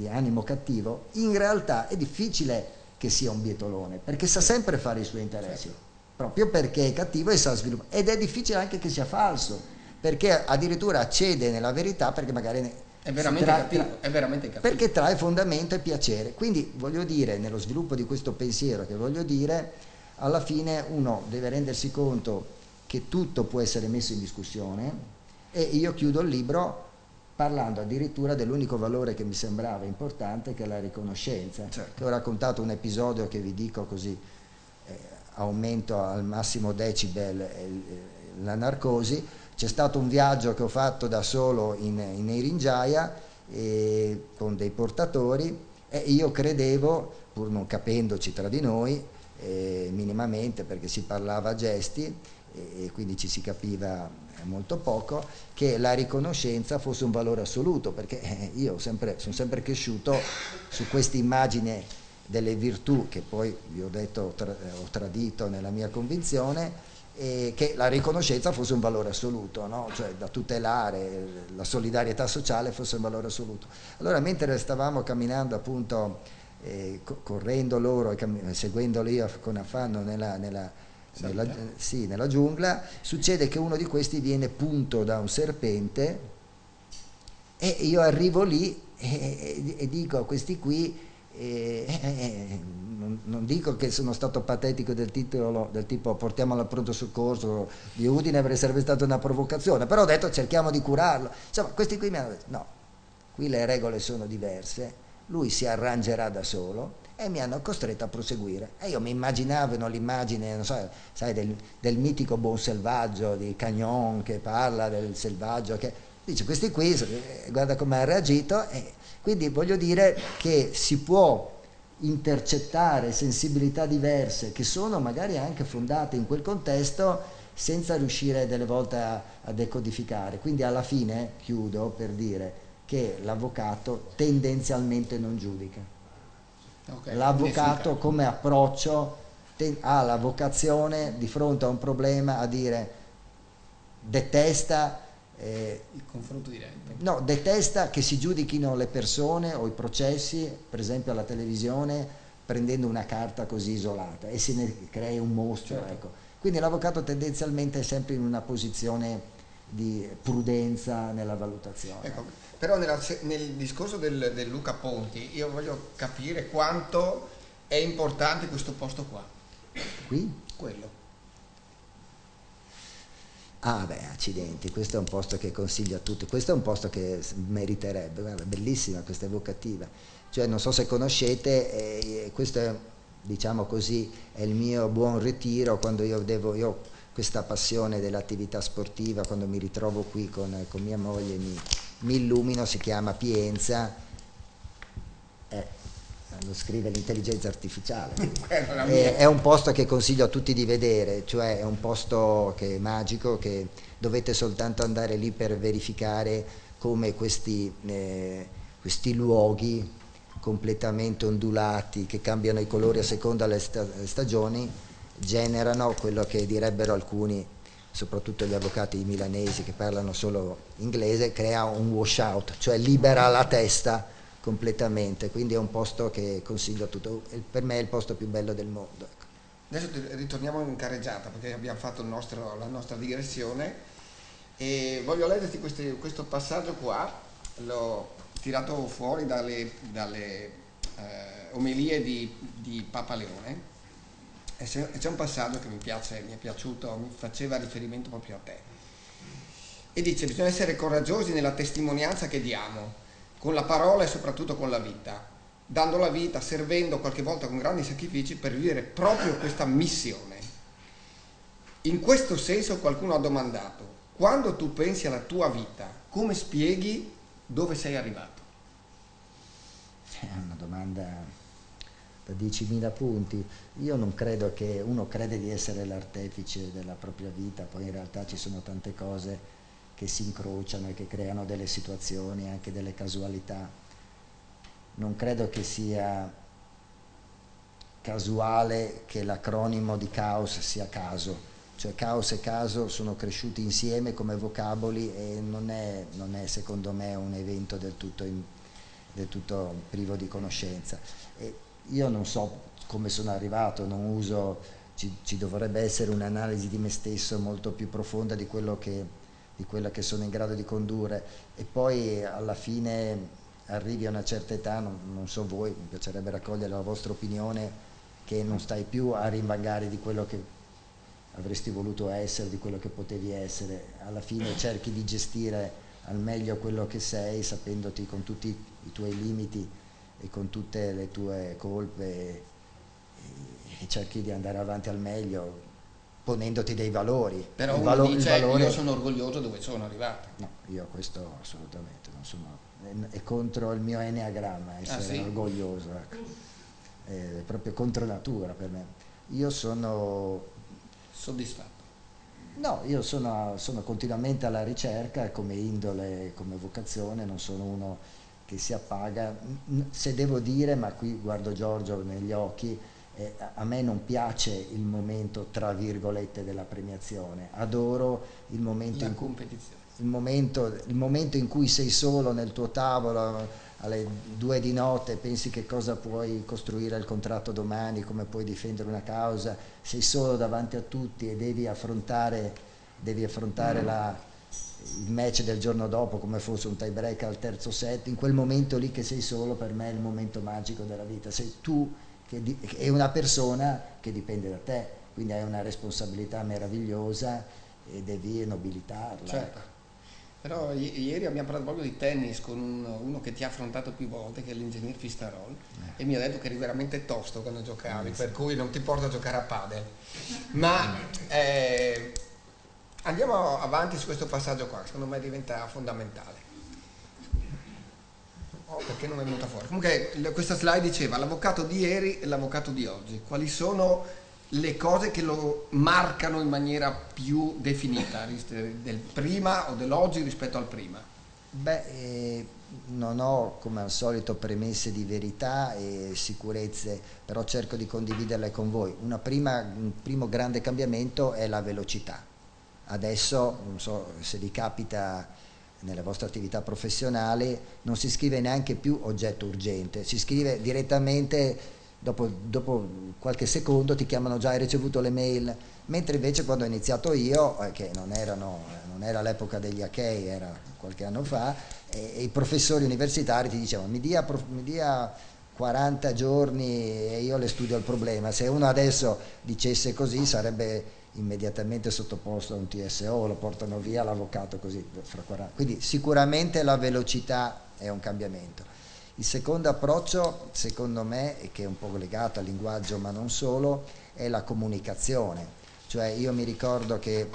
animo cattivo in realtà è difficile che sia un bietolone, perché sa sempre fare i suoi interessi, proprio perché è cattivo e sa sviluppare, ed è difficile anche che sia falso, perché addirittura cede nella verità, perché magari È veramente cattivo, è veramente cattivo. Perché trae fondamento e piacere. Quindi voglio dire, nello sviluppo di questo pensiero che voglio dire, alla fine uno deve rendersi conto che tutto può essere messo in discussione, e io chiudo il libro parlando addirittura dell'unico valore che mi sembrava importante, che è la riconoscenza. Certo. Ho raccontato un episodio che vi dico così, aumento al massimo decibel la narcosi. C'è stato un viaggio che ho fatto da solo in Eringiaia con dei portatori, e io credevo, pur non capendoci tra di noi minimamente, perché si parlava a gesti e quindi ci si capiva molto poco, che la riconoscenza fosse un valore assoluto, perché io sono sempre cresciuto su questa immagine delle virtù che poi vi ho detto ho tradito nella mia convinzione, che la riconoscenza fosse un valore assoluto, no? Cioè da tutelare, la solidarietà sociale fosse un valore assoluto. Allora, mentre stavamo camminando appunto, correndo loro e seguendoli io con affanno nella giungla, succede che uno di questi viene punto da un serpente, e io arrivo lì e dico a questi qui, non dico che sono stato patetico del tipo portiamolo al pronto soccorso di Udine, sarebbe stata una provocazione, però ho detto cerchiamo di curarlo. Insomma, questi qui mi hanno detto no, qui le regole sono diverse, lui si arrangerà da solo, e mi hanno costretto a proseguire. E io mi immaginavo l'immagine, non so, sai, del mitico buon selvaggio di Cagnon, che parla del selvaggio, che dice questi qui guarda come ha reagito. E quindi voglio dire che si può intercettare sensibilità diverse che sono magari anche fondate in quel contesto, senza riuscire delle volte a decodificare. Quindi alla fine chiudo per dire che l'avvocato tendenzialmente non giudica. Okay, L'avvocato come approccio ha la vocazione di fronte a un problema a dire detesta il confronto diretto. No, detesta che si giudichino le persone o i processi, per esempio alla televisione, prendendo una carta così isolata e se ne crei un mostro. Certo. Ecco. Quindi l'avvocato tendenzialmente è sempre in una posizione di prudenza nella valutazione. Ecco, però nel discorso del Luca Ponti io voglio capire quanto è importante questo posto qua. Qui? Quello. Ah beh, accidenti, questo è un posto che consiglio a tutti, questo è un posto che meriterebbe, guarda, bellissima questa evocativa, cioè non so se conoscete, questo è, diciamo così, è il mio buon ritiro quando io ho questa passione dell'attività sportiva, quando mi ritrovo qui con mia moglie mi illumino, si chiama Pienza, lo scrive l'intelligenza artificiale. È un posto che consiglio a tutti di vedere, cioè è un posto che è magico, che dovete soltanto andare lì per verificare come questi luoghi completamente ondulati, che cambiano i colori a seconda delle stagioni, generano quello che direbbero alcuni, soprattutto gli avvocati milanesi che parlano solo inglese, crea un washout, cioè libera la testa completamente, quindi è un posto che consiglio a tutto, per me è il posto più bello del mondo. Adesso ritorniamo in carreggiata perché abbiamo fatto la nostra digressione e voglio leggerti questo passaggio qua, l'ho tirato fuori dalle omelie di Papa Leone, e c'è un passaggio che mi è piaciuto, mi faceva riferimento proprio a te, e dice: bisogna essere coraggiosi nella testimonianza che diamo, con la parola e soprattutto con la vita, dando la vita, servendo qualche volta con grandi sacrifici per vivere proprio questa missione. In questo senso qualcuno ha domandato: quando tu pensi alla tua vita, come spieghi dove sei arrivato? È una domanda da 10.000 punti. Io non credo che uno crede di essere l'artefice della propria vita, poi in realtà ci sono tante cose che si incrociano e che creano delle situazioni, anche delle casualità. Non credo che sia casuale che l'acronimo di caos sia caso, cioè caos e caso sono cresciuti insieme come vocaboli e non è secondo me un evento del tutto privo di conoscenza. E io non so come sono arrivato, non uso, ci dovrebbe essere un'analisi di me stesso molto più profonda di quello che di quella che sono in grado di condurre, e poi alla fine arrivi a una certa età, non so voi, mi piacerebbe raccogliere la vostra opinione, che non stai più a rinvangare di quello che avresti voluto essere, di quello che potevi essere, alla fine cerchi di gestire al meglio quello che sei, sapendoti con tutti i tuoi limiti e con tutte le tue colpe, e cerchi di andare avanti al meglio ponendoti dei valori. Però uno dice, io sono orgoglioso dove sono arrivato. No, io questo assolutamente non sono, è contro il mio enneagramma essere orgoglioso, ecco. È proprio contro natura per me. Io sono soddisfatto. No, io sono continuamente alla ricerca, come indole, come vocazione, non sono uno che si appaga. Se devo dire, ma qui guardo Giorgio negli occhi, a me non piace il momento tra virgolette della premiazione, adoro il momento la competizione. Il momento in cui sei solo nel tuo tavolo alle 2 di notte, pensi che cosa puoi costruire il contratto domani, come puoi difendere una causa, sei solo davanti a tutti e devi affrontare il match del giorno dopo come fosse un tie break al terzo set. In quel momento lì che sei solo, per me è il momento magico della vita. Sei tu è una persona che dipende da te, quindi hai una responsabilità meravigliosa e devi nobilitarla. Certo. Però ieri abbiamo parlato proprio di tennis con uno che ti ha affrontato più volte, che è l'ingegner Fistarol, e mi ha detto che eri veramente tosto quando giocavi, per cui non ti porto a giocare a padel. Ma andiamo avanti su questo passaggio qua, secondo me diventa fondamentale. Perché non è venuta fuori? Comunque questa slide diceva l'avvocato di ieri e l'avvocato di oggi. Quali sono le cose che lo marcano in maniera più definita del prima o dell'oggi rispetto al prima? Beh, non ho come al solito premesse di verità e sicurezze, però cerco di condividerle con voi. Un primo grande cambiamento è la velocità. Adesso, non so se vi capita nella vostra attività professionale, non si scrive neanche più oggetto urgente, si scrive direttamente. Dopo qualche secondo ti chiamano già, hai ricevuto le mail, mentre invece quando ho iniziato io, che non era l'epoca degli hackei, era qualche anno fa, e i professori universitari ti dicevano mi dia 40 giorni e io le studio il problema. Se uno adesso dicesse così sarebbe immediatamente sottoposto a un TSO, lo portano via l'avvocato così fra 40. Quindi sicuramente la velocità è un cambiamento. Il secondo approccio, secondo me, che è un po' legato al linguaggio ma non solo, è la comunicazione. Cioè io mi ricordo che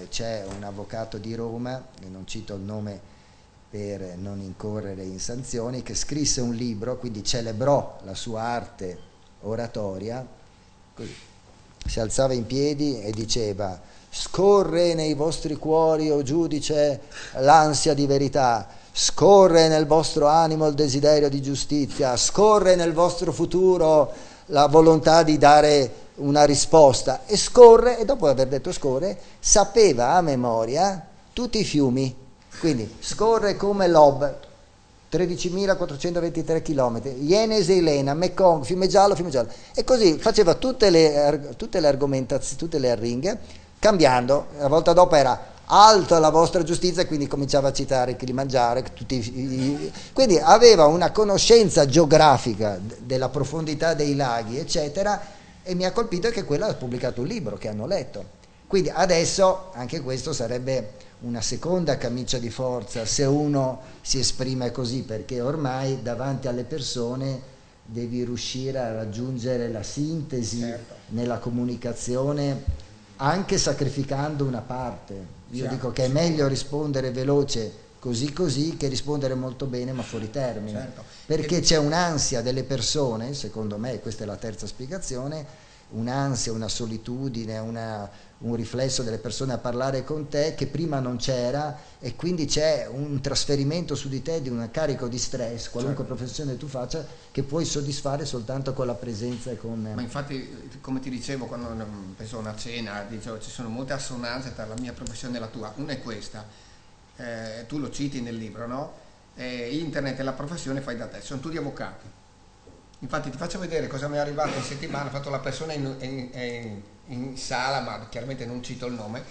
c'è un avvocato di Roma, e non cito il nome per non incorrere in sanzioni, che scrisse un libro, quindi celebrò la sua arte oratoria, così, si alzava in piedi e diceva: scorre nei vostri cuori, o giudice, l'ansia di verità, scorre nel vostro animo il desiderio di giustizia, scorre nel vostro futuro la volontà di dare una risposta, e scorre, e dopo aver detto scorre, sapeva a memoria tutti i fiumi, quindi scorre come l'Ob, 13.423 km, Ienese e Lena, Mekong, Fiume Giallo, e così faceva tutte le argomentazioni, tutte le arringhe, cambiando. La volta dopo era alta la vostra giustizia, quindi cominciava a citare Kilimangiaro, quindi aveva una conoscenza geografica della profondità dei laghi, eccetera, e mi ha colpito che quello ha pubblicato un libro che hanno letto. Quindi adesso anche questo sarebbe una seconda camicia di forza se uno si esprime così, perché ormai davanti alle persone devi riuscire a raggiungere la sintesi, certo, nella comunicazione, anche sacrificando una parte. Io dico che è meglio rispondere veloce così che rispondere molto bene ma fuori termine, certo, perché c'è un'ansia delle persone, secondo me, questa è la terza spiegazione, un'ansia, una solitudine, un riflesso delle persone a parlare con te che prima non c'era, e quindi c'è un trasferimento su di te di un carico di stress, qualunque, certo, professione tu faccia, che puoi soddisfare soltanto con la presenza e con... Ma infatti, come ti dicevo quando penso a una cena, dicevo, ci sono molte assonanze tra la mia professione e la tua. Una è questa, tu lo citi nel libro, no? Internet e la professione fai da te, sono tutti avvocati. Infatti ti faccio vedere cosa mi è arrivato in settimana, ho fatto la persona in sala, ma chiaramente non cito il nome,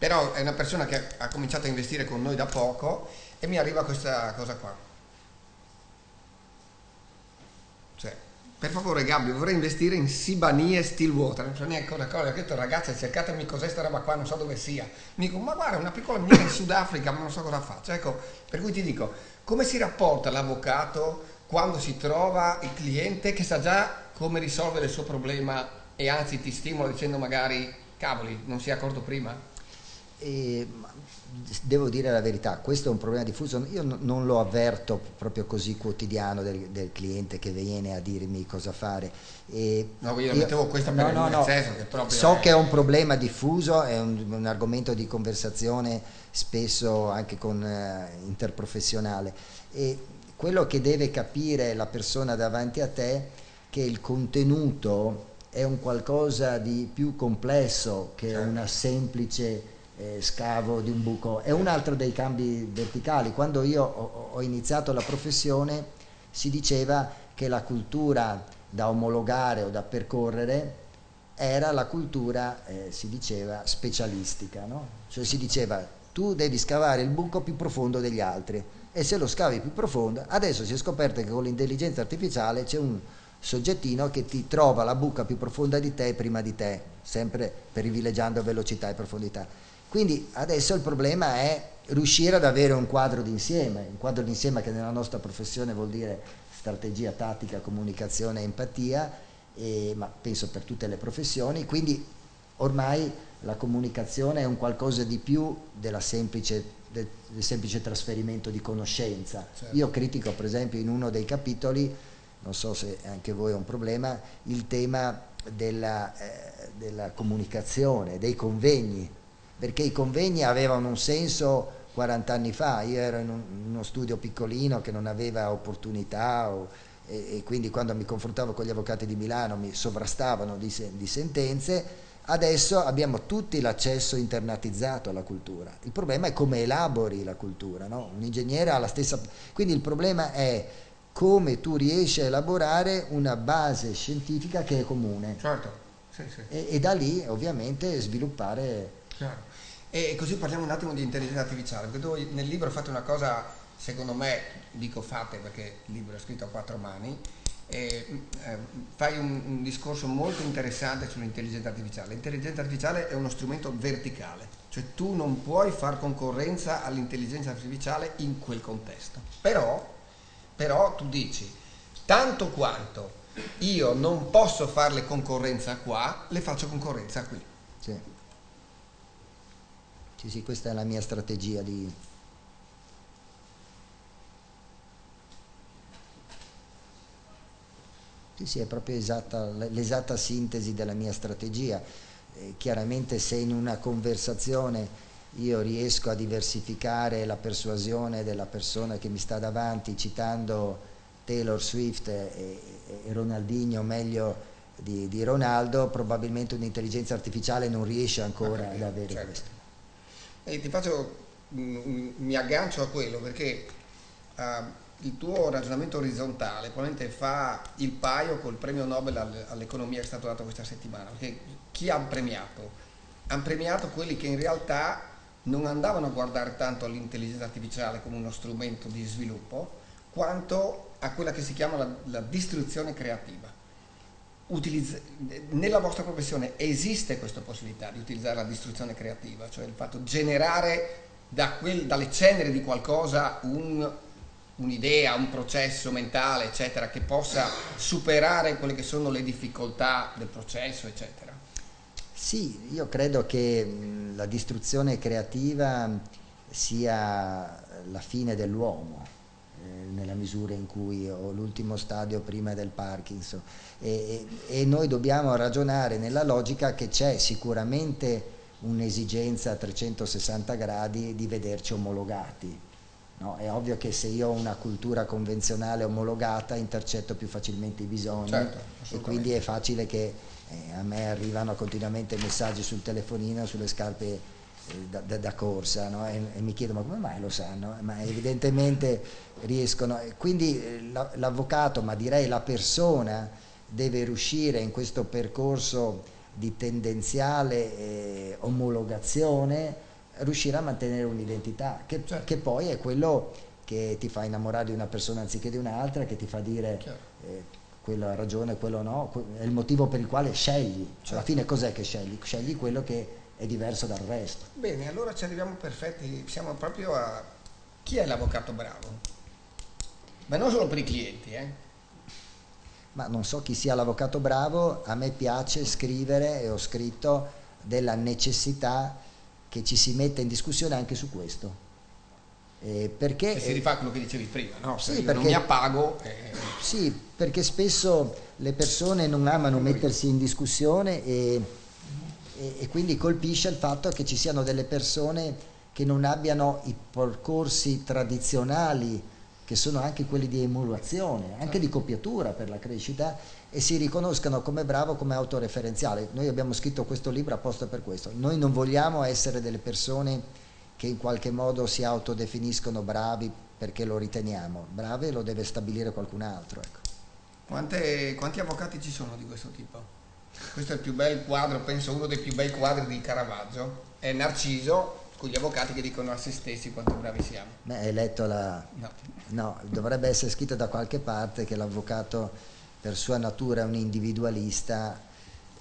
però è una persona che ha cominciato a investire con noi da poco e mi arriva questa cosa qua. Cioè, per favore Gabbio, vorrei investire in Sibania e Stillwater. Non so neanche una cosa, ho detto ragazzi cercatemi cos'è sta roba qua, non so dove sia. Mi dico, ma guarda, una piccola miniera in Sudafrica, ma non so cosa faccio. Ecco, per cui ti dico, come si rapporta l'avvocato quando si trova il cliente che sa già come risolvere il suo problema e anzi ti stimola dicendo magari, cavoli, non si è accorto prima? Devo dire la verità, questo è un problema diffuso, io non lo avverto proprio così quotidiano del cliente che viene a dirmi cosa fare. No, io mettevo questa per il accesso, che proprio so che è un problema diffuso, è un argomento di conversazione spesso anche con interprofessionale, e quello che deve capire la persona davanti a te è che il contenuto è un qualcosa di più complesso che una semplice scavo di un buco. È un altro dei cambi verticali. Quando io ho iniziato la professione si diceva che la cultura da omologare o da percorrere era la cultura, si diceva, specialistica, no? Cioè si diceva tu devi scavare il buco più profondo degli altri, e se lo scavi più profondo, adesso si è scoperto che con l'intelligenza artificiale c'è un soggettino che ti trova la buca più profonda di te prima di te, sempre privilegiando velocità e profondità. Quindi adesso il problema è riuscire ad avere un quadro d'insieme che nella nostra professione vuol dire strategia, tattica, comunicazione, empatia, ma penso per tutte le professioni. Quindi ormai la comunicazione è un qualcosa di più del semplice trasferimento di conoscenza. Certo. Io critico per esempio in uno dei capitoli, non so se anche voi è un problema, il tema della comunicazione, dei convegni, perché i convegni avevano un senso 40 anni fa. Io ero in uno studio piccolino che non aveva opportunità e quindi quando mi confrontavo con gli avvocati di Milano mi sovrastavano di sentenze. Adesso abbiamo tutti l'accesso internetizzato alla cultura. Il problema è come elabori la cultura, no? Un ingegnere ha la stessa... Quindi il problema è come tu riesci a elaborare una base scientifica che è comune. Certo, sì. E da lì ovviamente sviluppare... Chiaro. E così parliamo un attimo di intelligenza artificiale, perché tu nel libro fate una cosa, secondo me, dico fate perché il libro è scritto a 4 mani, fai un discorso molto interessante sull'intelligenza artificiale. L'intelligenza artificiale è uno strumento verticale, cioè tu non puoi far concorrenza all'intelligenza artificiale in quel contesto. Però tu dici, tanto quanto io non posso farle concorrenza qua, le faccio concorrenza qui. Sì, questa è la mia strategia di... Sì, è proprio l'esatta sintesi della mia strategia. Chiaramente se in una conversazione io riesco a diversificare la persuasione della persona che mi sta davanti citando Taylor Swift e Ronaldinho meglio di Ronaldo, probabilmente un'intelligenza artificiale non riesce ancora ad avere questo. E ti faccio, mi aggancio a quello perché il tuo ragionamento orizzontale probabilmente fa il paio col premio Nobel all'economia che è stato dato questa settimana, perché chi ha premiato? Hanno premiato quelli che in realtà non andavano a guardare tanto all'intelligenza artificiale come uno strumento di sviluppo quanto a quella che si chiama la distruzione creativa. Nella vostra professione esiste questa possibilità di utilizzare la distruzione creativa, cioè il fatto di generare dalle ceneri di qualcosa un'idea, un processo mentale, eccetera, che possa superare quelle che sono le difficoltà del processo, eccetera? Sì, io credo che la distruzione creativa sia la fine dell'uomo, nella misura in cui ho l'ultimo stadio prima del Parkinson, e noi dobbiamo ragionare nella logica che c'è sicuramente un'esigenza a 360 gradi di vederci omologati, no? È ovvio che se io ho una cultura convenzionale omologata intercetto più facilmente i bisogni, certo, e quindi è facile che a me arrivano continuamente messaggi sul telefonino, sulle scarpe da corsa, no? E mi chiedo ma come mai lo sanno? Ma evidentemente riescono, quindi l'avvocato, ma direi la persona, deve riuscire in questo percorso di tendenziale omologazione riuscire a mantenere un'identità, che poi è quello che ti fa innamorare di una persona anziché di un'altra, che ti fa dire quello ha ragione, quello no, è il motivo per il quale scegli. Cioè, alla fine cos'è che scegli? Scegli quello che è diverso dal resto. Bene, allora ci arriviamo perfetti, siamo proprio a... Chi è l'avvocato bravo? Ma non solo per i clienti, Ma non so chi sia l'avvocato bravo, a me piace scrivere, e ho scritto, della necessità che ci si metta in discussione anche su questo. Perché e si rifà quello che dicevi prima, no? Se sì, io perché, non mi appago... sì, perché spesso le persone non amano mettersi in discussione e quindi colpisce il fatto che ci siano delle persone che non abbiano i percorsi tradizionali, che sono anche quelli di emulazione, anche di copiatura per la crescita, e si riconoscano come bravo, come autoreferenziale. Noi abbiamo scritto questo libro apposta per questo. Noi non vogliamo essere delle persone che in qualche modo si autodefiniscono bravi perché lo riteniamo. Brave lo deve stabilire qualcun altro. Ecco. Quanti avvocati ci sono di questo tipo? Questo è il più bel quadro, penso uno dei più bei quadri di Caravaggio. È Narciso, con gli avvocati che dicono a se stessi quanto bravi siamo. Beh, hai letto la... No, dovrebbe essere scritto da qualche parte che l'avvocato per sua natura è un individualista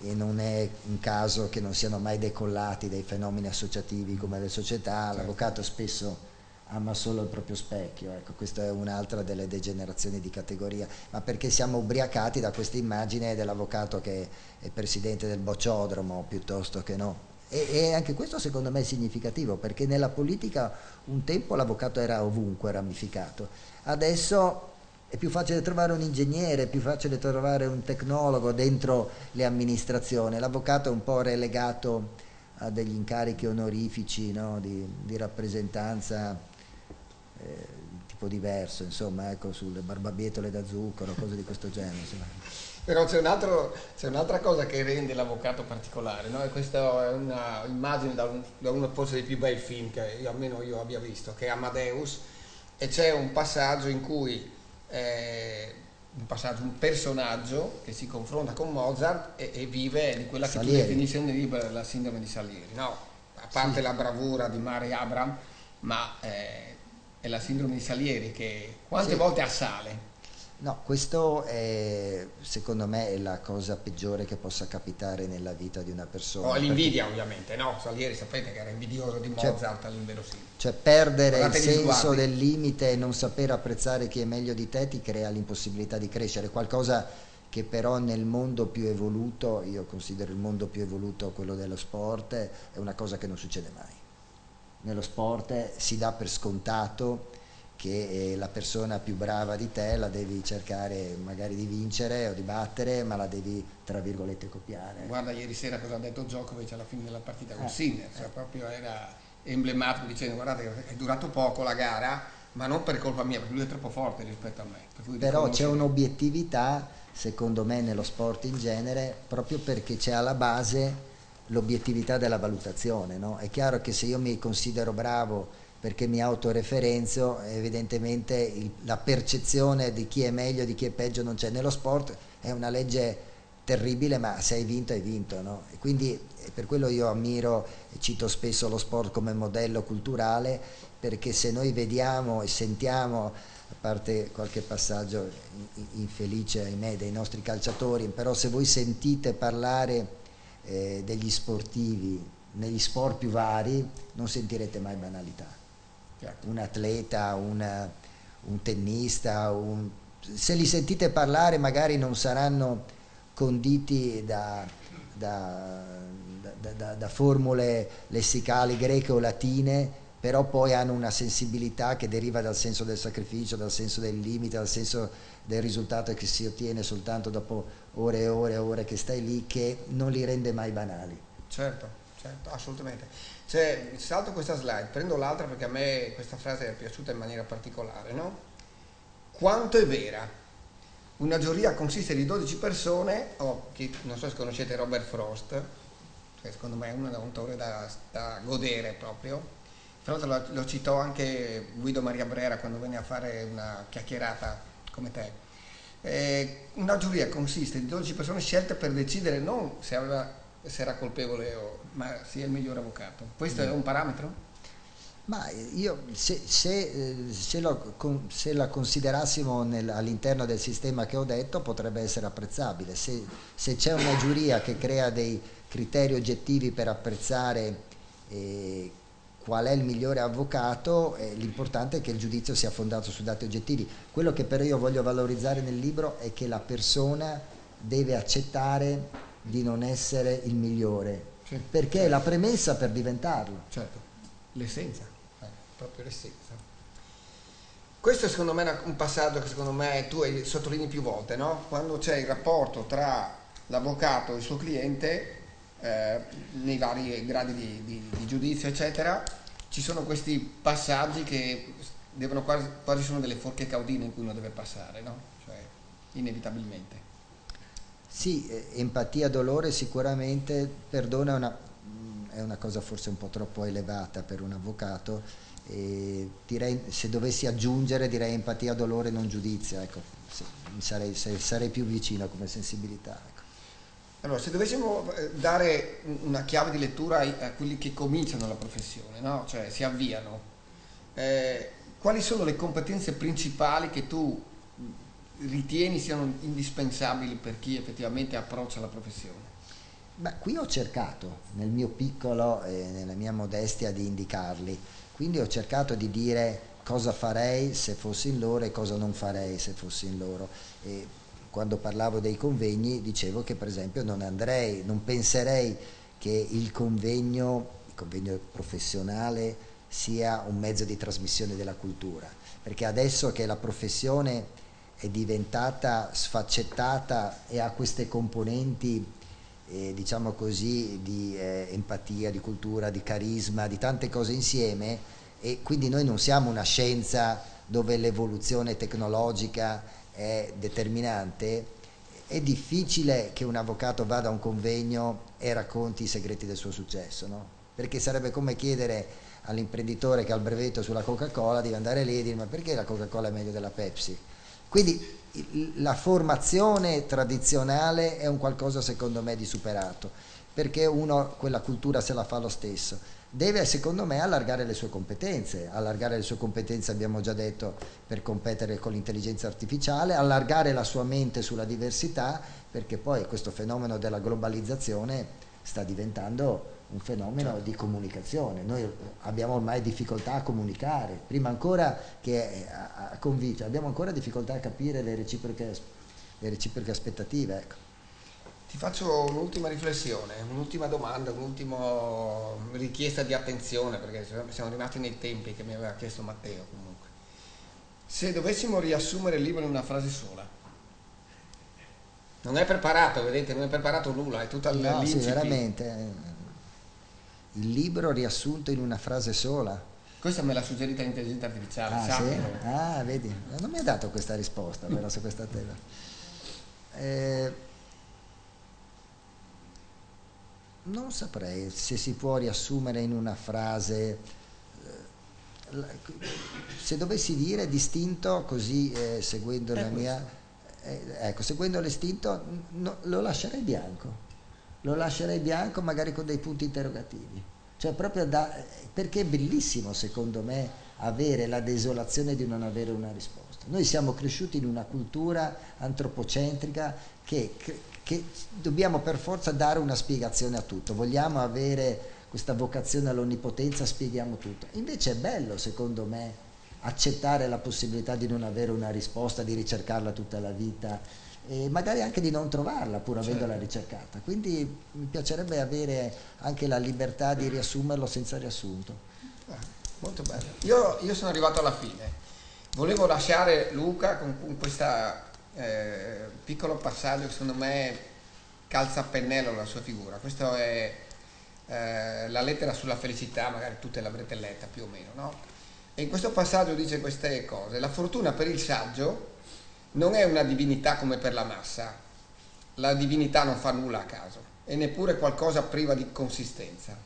e non è un caso che non siano mai decollati dai fenomeni associativi come le società. Certo. L'avvocato spesso ama solo il proprio specchio, ecco, questa è un'altra delle degenerazioni di categoria, ma perché siamo ubriacati da questa immagine dell'avvocato che è presidente del bocciodromo piuttosto che no. E anche questo secondo me è significativo, perché nella politica un tempo l'avvocato era ovunque ramificato, adesso è più facile trovare un ingegnere, è più facile trovare un tecnologo dentro le amministrazioni. L'avvocato è un po' relegato a degli incarichi onorifici, no? di rappresentanza tipo diverso, insomma, ecco, sulle barbabietole da zucchero, cose di questo genere. Insomma. Però c'è un'altra cosa che rende l'avvocato particolare, no? E questa è una immagine da uno forse dei più bei film che almeno io abbia visto, che è Amadeus, e c'è un passaggio in cui un personaggio che si confronta con Mozart e vive di quella che tu definisci nel libro la sindrome di Salieri, no? A parte la bravura di Mary Abraham, ma è la sindrome di Salieri che quante volte assale. No, questo è, secondo me, è la cosa peggiore che possa capitare nella vita di una persona. Oh, l'invidia ovviamente, no? Salieri sapete che era invidioso di Mozart all'inverosimile. Cioè perdere il senso del limite e non saper apprezzare chi è meglio di te ti crea l'impossibilità di crescere, qualcosa che però nel mondo più evoluto, io considero il mondo più evoluto quello dello sport, è una cosa che non succede mai. Nello sport si dà per scontato che la persona più brava di te la devi cercare magari di vincere o di battere, ma la devi tra virgolette copiare. Guarda ieri sera cosa ha detto Djokovic alla fine della partita con Sinner, cioè proprio era emblematico dicendo guardate è durato poco la gara, ma non per colpa mia, perché lui è troppo forte rispetto a me. Però c'è un'obiettività secondo me nello sport in genere, proprio perché c'è alla base l'obiettività della valutazione, no? È chiaro che se io mi considero bravo perché mi autoreferenzio, evidentemente la percezione di chi è meglio, di chi è peggio non c'è. Nello sport è una legge terribile, ma se hai vinto, no? E quindi per quello io ammiro e cito spesso lo sport come modello culturale, perché se noi vediamo e sentiamo, a parte qualche passaggio infelice ahimè dei nostri calciatori, però se voi sentite parlare degli sportivi negli sport più vari non sentirete mai banalità. Un atleta, un tennista, se li sentite parlare magari non saranno conditi da formule lessicali greche o latine, però poi hanno una sensibilità che deriva dal senso del sacrificio, dal senso del limite, dal senso del risultato che si ottiene soltanto dopo ore e ore e ore che stai lì, che non li rende mai banali. Certo, assolutamente. Salto questa slide, prendo l'altra perché a me questa frase è piaciuta in maniera particolare, no? Quanto è vera? Una giuria consiste di 12 persone, non so se conoscete Robert Frost, che secondo me è un autore da godere proprio. Tra l'altro lo citò anche Guido Maria Brera quando venne a fare una chiacchierata come te. Una giuria consiste di 12 persone scelte per decidere non se aveva se era colpevole ma sia il migliore avvocato. Questo è un parametro? Ma io se la considerassimo all'interno del sistema che ho detto potrebbe essere apprezzabile. Se c'è una giuria che crea dei criteri oggettivi per apprezzare qual è il migliore avvocato, l'importante è che il giudizio sia fondato su dati oggettivi. Quello che però io voglio valorizzare nel libro è che la persona deve accettare di non essere il migliore, Sì, perché certo. è la premessa per diventarlo. Certo, l'essenza, proprio l'essenza. Questo secondo me è un passaggio che secondo me tu sottolinei più volte, no? Quando c'è il rapporto tra l'avvocato e il suo cliente, nei vari gradi di giudizio eccetera, ci sono questi passaggi che devono quasi sono delle forche caudine in cui uno deve passare, no? Cioè inevitabilmente. Sì, empatia, dolore sicuramente, perdono è una cosa forse un po' troppo elevata per un avvocato, direi, se dovessi aggiungere, direi empatia, dolore, non giudizio, ecco, sì, sarei più vicino come sensibilità. Ecco. Allora, se dovessimo dare una chiave di lettura a quelli che cominciano la professione, no? Cioè si avviano, quali sono le competenze principali che tu ritieni siano indispensabili per chi effettivamente approccia la professione? Beh, qui ho cercato, nel mio piccolo e nella mia modestia, di indicarli, quindi ho cercato di dire cosa farei se fossi in loro e cosa non farei se fossi in loro. E quando parlavo dei convegni dicevo che per esempio non penserei che il convegno professionale sia un mezzo di trasmissione della cultura, perché adesso che la professione è diventata sfaccettata e ha queste componenti diciamo così di empatia, di cultura, di carisma, di tante cose insieme, e quindi noi non siamo una scienza dove l'evoluzione tecnologica è determinante. È difficile che un avvocato vada a un convegno e racconti i segreti del suo successo, no? Perché sarebbe come chiedere all'imprenditore che ha il brevetto sulla Coca-Cola di andare lì e dire: ma perché la Coca-Cola è meglio della Pepsi? Quindi la formazione tradizionale è un qualcosa secondo me di superato, perché uno quella cultura se la fa lo stesso. Deve secondo me allargare le sue competenze, abbiamo già detto, per competere con l'intelligenza artificiale, allargare la sua mente sulla diversità, perché poi questo fenomeno della globalizzazione sta diventando un fenomeno di comunicazione. Noi abbiamo ormai difficoltà a comunicare, prima ancora che a convincere, abbiamo ancora difficoltà a capire le reciproche aspettative. Ecco. Ti faccio un'ultima riflessione, un'ultima domanda, un'ultima richiesta di attenzione, perché siamo rimasti nei tempi che mi aveva chiesto Matteo comunque. Se dovessimo riassumere il libro in una frase sola, non è preparato, vedete, non è preparato nulla, è tutta l'incipit. Sì, veramente. Il libro riassunto in una frase sola. Questa me l'ha suggerita l'intelligenza artificiale. Sì? Ah, vedi, non mi ha dato questa risposta, però su questa tema. Non saprei se si può riassumere in una frase. Se dovessi dire distinto, così seguendo la mia. Seguendo l'istinto, lo lascerei bianco. Lo lascerei bianco, magari con dei punti interrogativi, cioè proprio perché è bellissimo secondo me avere la desolazione di non avere una risposta. Noi siamo cresciuti in una cultura antropocentrica che dobbiamo per forza dare una spiegazione a tutto, vogliamo avere questa vocazione all'onnipotenza, spieghiamo tutto. Invece è bello secondo me accettare la possibilità di non avere una risposta, di ricercarla tutta la vita, e magari anche di non trovarla pur avendola ricercata. Quindi mi piacerebbe avere anche la libertà di riassumerlo senza riassunto. Molto bello. Io sono arrivato alla fine. Volevo lasciare Luca con questo piccolo passaggio che secondo me calza a pennello la sua figura. Questa è la lettera sulla felicità, magari tutte l'avrete letta più o meno, no? E in questo passaggio dice queste cose: la fortuna per il saggio non è una divinità come per la massa, la divinità non fa nulla a caso e neppure qualcosa priva di consistenza.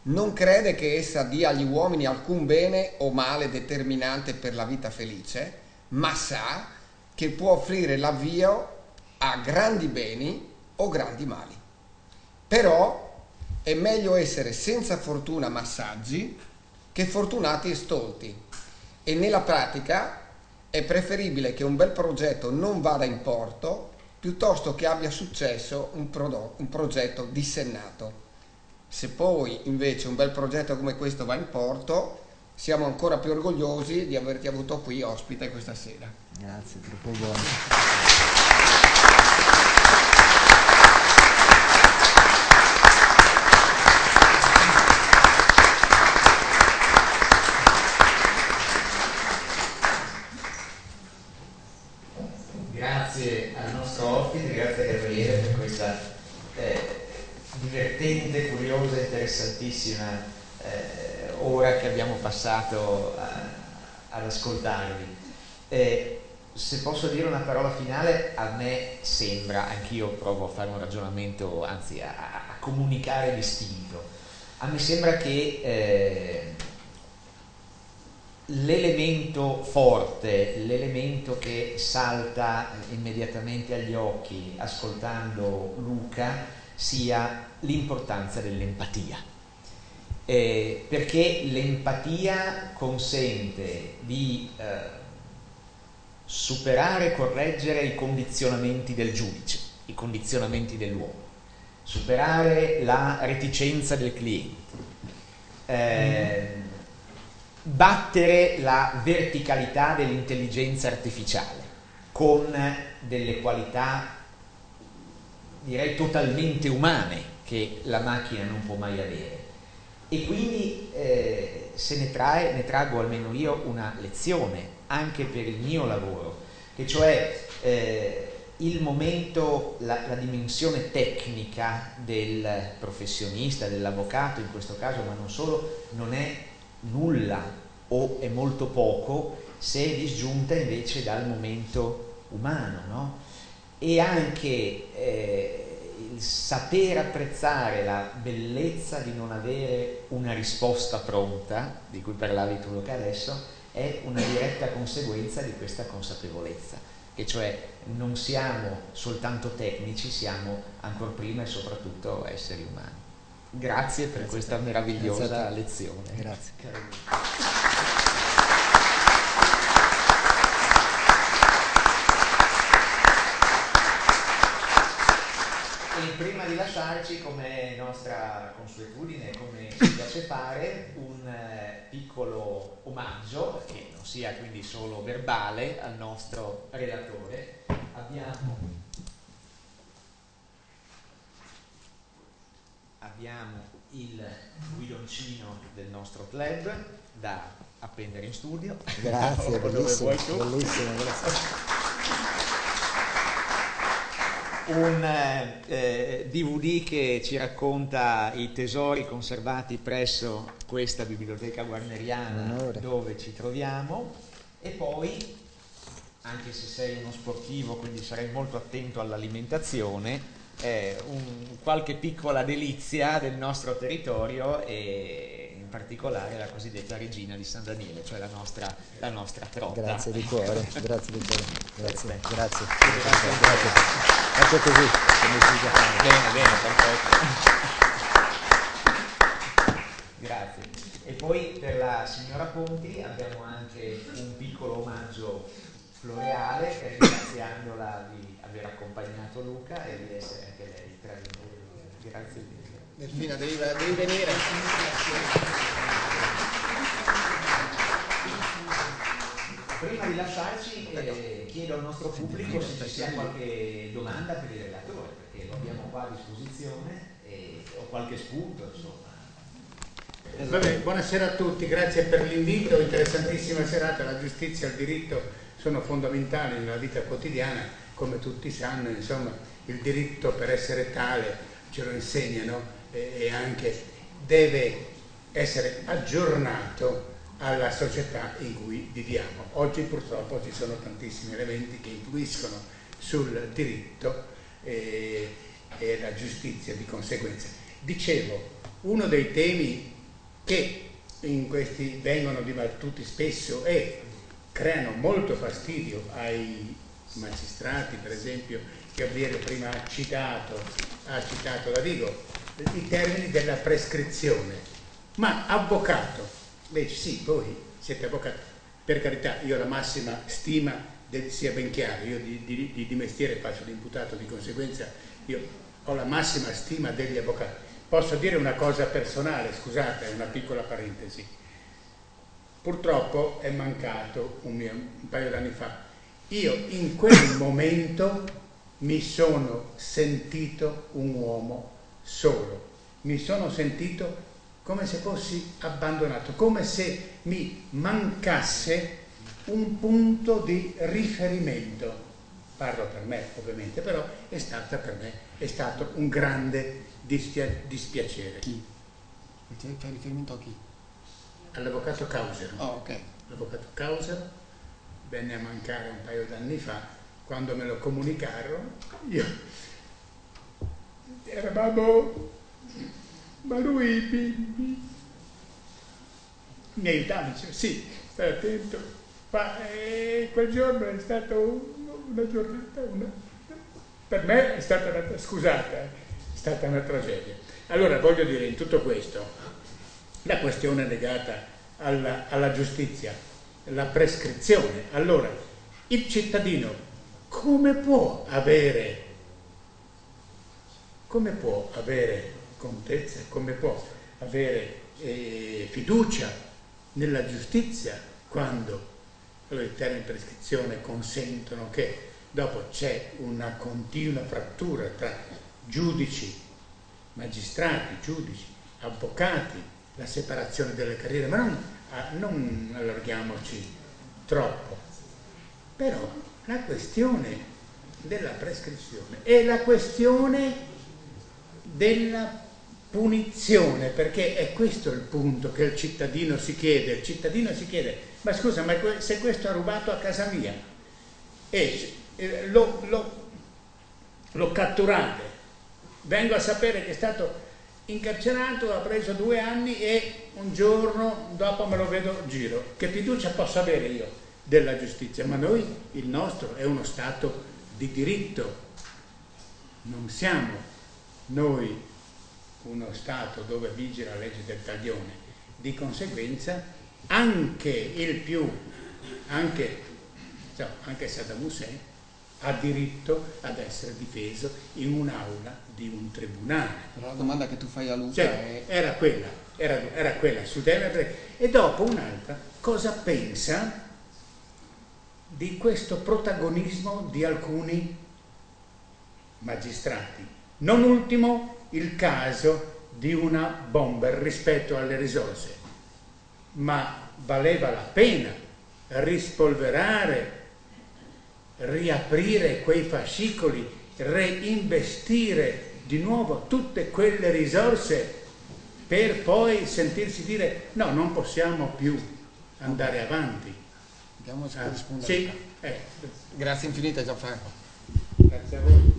Non crede che essa dia agli uomini alcun bene o male determinante per la vita felice, ma sa che può offrire l'avvio a grandi beni o grandi mali. Però è meglio essere senza fortuna ma saggi che fortunati e stolti, e nella pratica è preferibile che un bel progetto non vada in porto piuttosto che abbia successo un progetto dissennato. Se poi invece un bel progetto come questo va in porto, siamo ancora più orgogliosi di averti avuto qui ospite questa sera. Grazie, troppo buono. Grazie al nostro ospite, grazie a Gabriele per questa divertente, curiosa, interessantissima ora che abbiamo passato ad ascoltarvi. Se posso dire una parola finale, a me sembra, anch'io provo a fare un ragionamento, anzi a comunicare l'istinto, a me sembra che l'elemento forte, l'elemento che salta immediatamente agli occhi ascoltando Luca sia l'importanza dell'empatia, perché l'empatia consente di superare e correggere i condizionamenti del giudice, i condizionamenti dell'uomo, superare la reticenza del cliente, battere la verticalità dell'intelligenza artificiale con delle qualità, direi, totalmente umane che la macchina non può mai avere. E quindi se ne traggo almeno io una lezione anche per il mio lavoro, che cioè il momento, la dimensione tecnica del professionista, dell'avvocato in questo caso, ma non solo, non è nulla o è molto poco se è disgiunta invece dal momento umano, no? E anche il saper apprezzare la bellezza di non avere una risposta pronta, di cui parlavi tu Luca adesso, è una diretta conseguenza di questa consapevolezza, che cioè non siamo soltanto tecnici, siamo ancor prima e soprattutto esseri umani. Grazie per questa meravigliosa lezione. Grazie. E prima di lasciarci, come nostra consuetudine, come ci piace fare, un piccolo omaggio, che non sia quindi solo verbale, al nostro relatore. Abbiamo il guidoncino del club da appendere in studio. Grazie, bellissimo, bellissimo, grazie. Un DVD che ci racconta i tesori conservati presso questa biblioteca guarneriana dove ci troviamo, e poi, anche se sei uno sportivo, quindi sarai molto attento all'alimentazione, qualche piccola delizia del nostro territorio, e in particolare la cosiddetta Regina di San Daniele, cioè la nostra trotta. Grazie di cuore, grazie di cuore, grazie. Faccio così, come si dice fare. Bene, perfetto. Grazie. E poi per la signora Ponti abbiamo anche un piccolo omaggio floreale, ringraziandola di aver accompagnato Luca e di essere anche lei tra noi. Grazie mille. Delfina, devi venire. Prima di lasciarci chiedo al nostro pubblico se ci sia qualche domanda per il relatore, perché lo abbiamo qua a disposizione, o qualche spunto, insomma. Vabbè, buonasera a tutti, grazie per l'invito, interessantissima serata. La giustizia e il diritto sono fondamentali nella vita quotidiana, come tutti sanno, insomma, il diritto per essere tale ce lo insegnano, e anche deve essere aggiornato alla società in cui viviamo. Oggi purtroppo ci sono tantissimi elementi che influiscono sul diritto e la giustizia di conseguenza. Dicevo, uno dei temi che in questi vengono dibattuti spesso e creano molto fastidio ai magistrati, per esempio Gabriele prima ha citato Davigo, i termini della prescrizione. Ma avvocato, beh sì, voi siete avvocati, per carità, io ho la massima stima, sia ben chiaro, io di mestiere faccio l'imputato, di conseguenza io ho la massima stima degli avvocati. Posso dire una cosa personale, scusate, una piccola parentesi. Purtroppo è mancato un paio d'anni fa. Io in quel momento mi sono sentito un uomo solo, mi sono sentito come se fossi abbandonato, come se mi mancasse un punto di riferimento. Parlo per me ovviamente, però è stata per me, è stato un grande dispiacere. Chi? Fai riferimento a chi? All'avvocato Causer. Oh, ok. L'avvocato Causer venne a mancare un paio d'anni fa, quando me lo comunicarono, io eravamo, ma lui mi aiutava, diceva sì, stai attento, ma quel giorno è stata una giornata, per me è stata una, scusate, è stata una tragedia. Allora voglio dire, in tutto questo, la questione legata alla giustizia, la prescrizione. Allora, il cittadino come può avere contezza, come può avere fiducia nella giustizia quando i termini di prescrizione consentono che dopo c'è una continua frattura tra giudici, magistrati, giudici, avvocati, la separazione delle carriere, ma non allarghiamoci troppo. Però la questione della prescrizione è la questione della punizione, perché è questo il punto che il cittadino si chiede. Il cittadino si chiede, ma scusa, ma se questo ha rubato a casa mia e lo catturate, vengo a sapere che è stato incarcerato, ha preso 2 anni e un giorno dopo me lo vedo giro, che fiducia posso avere io della giustizia? Ma noi, il nostro è uno Stato di diritto, non siamo noi uno Stato dove vige la legge del taglione. Di conseguenza anche Saddam Hussein ha diritto ad essere difeso in un'aula di un tribunale. Però la domanda che tu fai a Luca cioè, è... era quella sul tema. E dopo un'altra, cosa pensa di questo protagonismo di alcuni magistrati? Non ultimo il caso di una bomber rispetto alle risorse, ma valeva la pena rispolverare, riaprire quei fascicoli, reinvestire di nuovo tutte quelle risorse per poi sentirsi dire no, non possiamo più andare avanti. Andiamo a rispondere. Sì. Grazie infinite Gianfranco. Grazie a voi.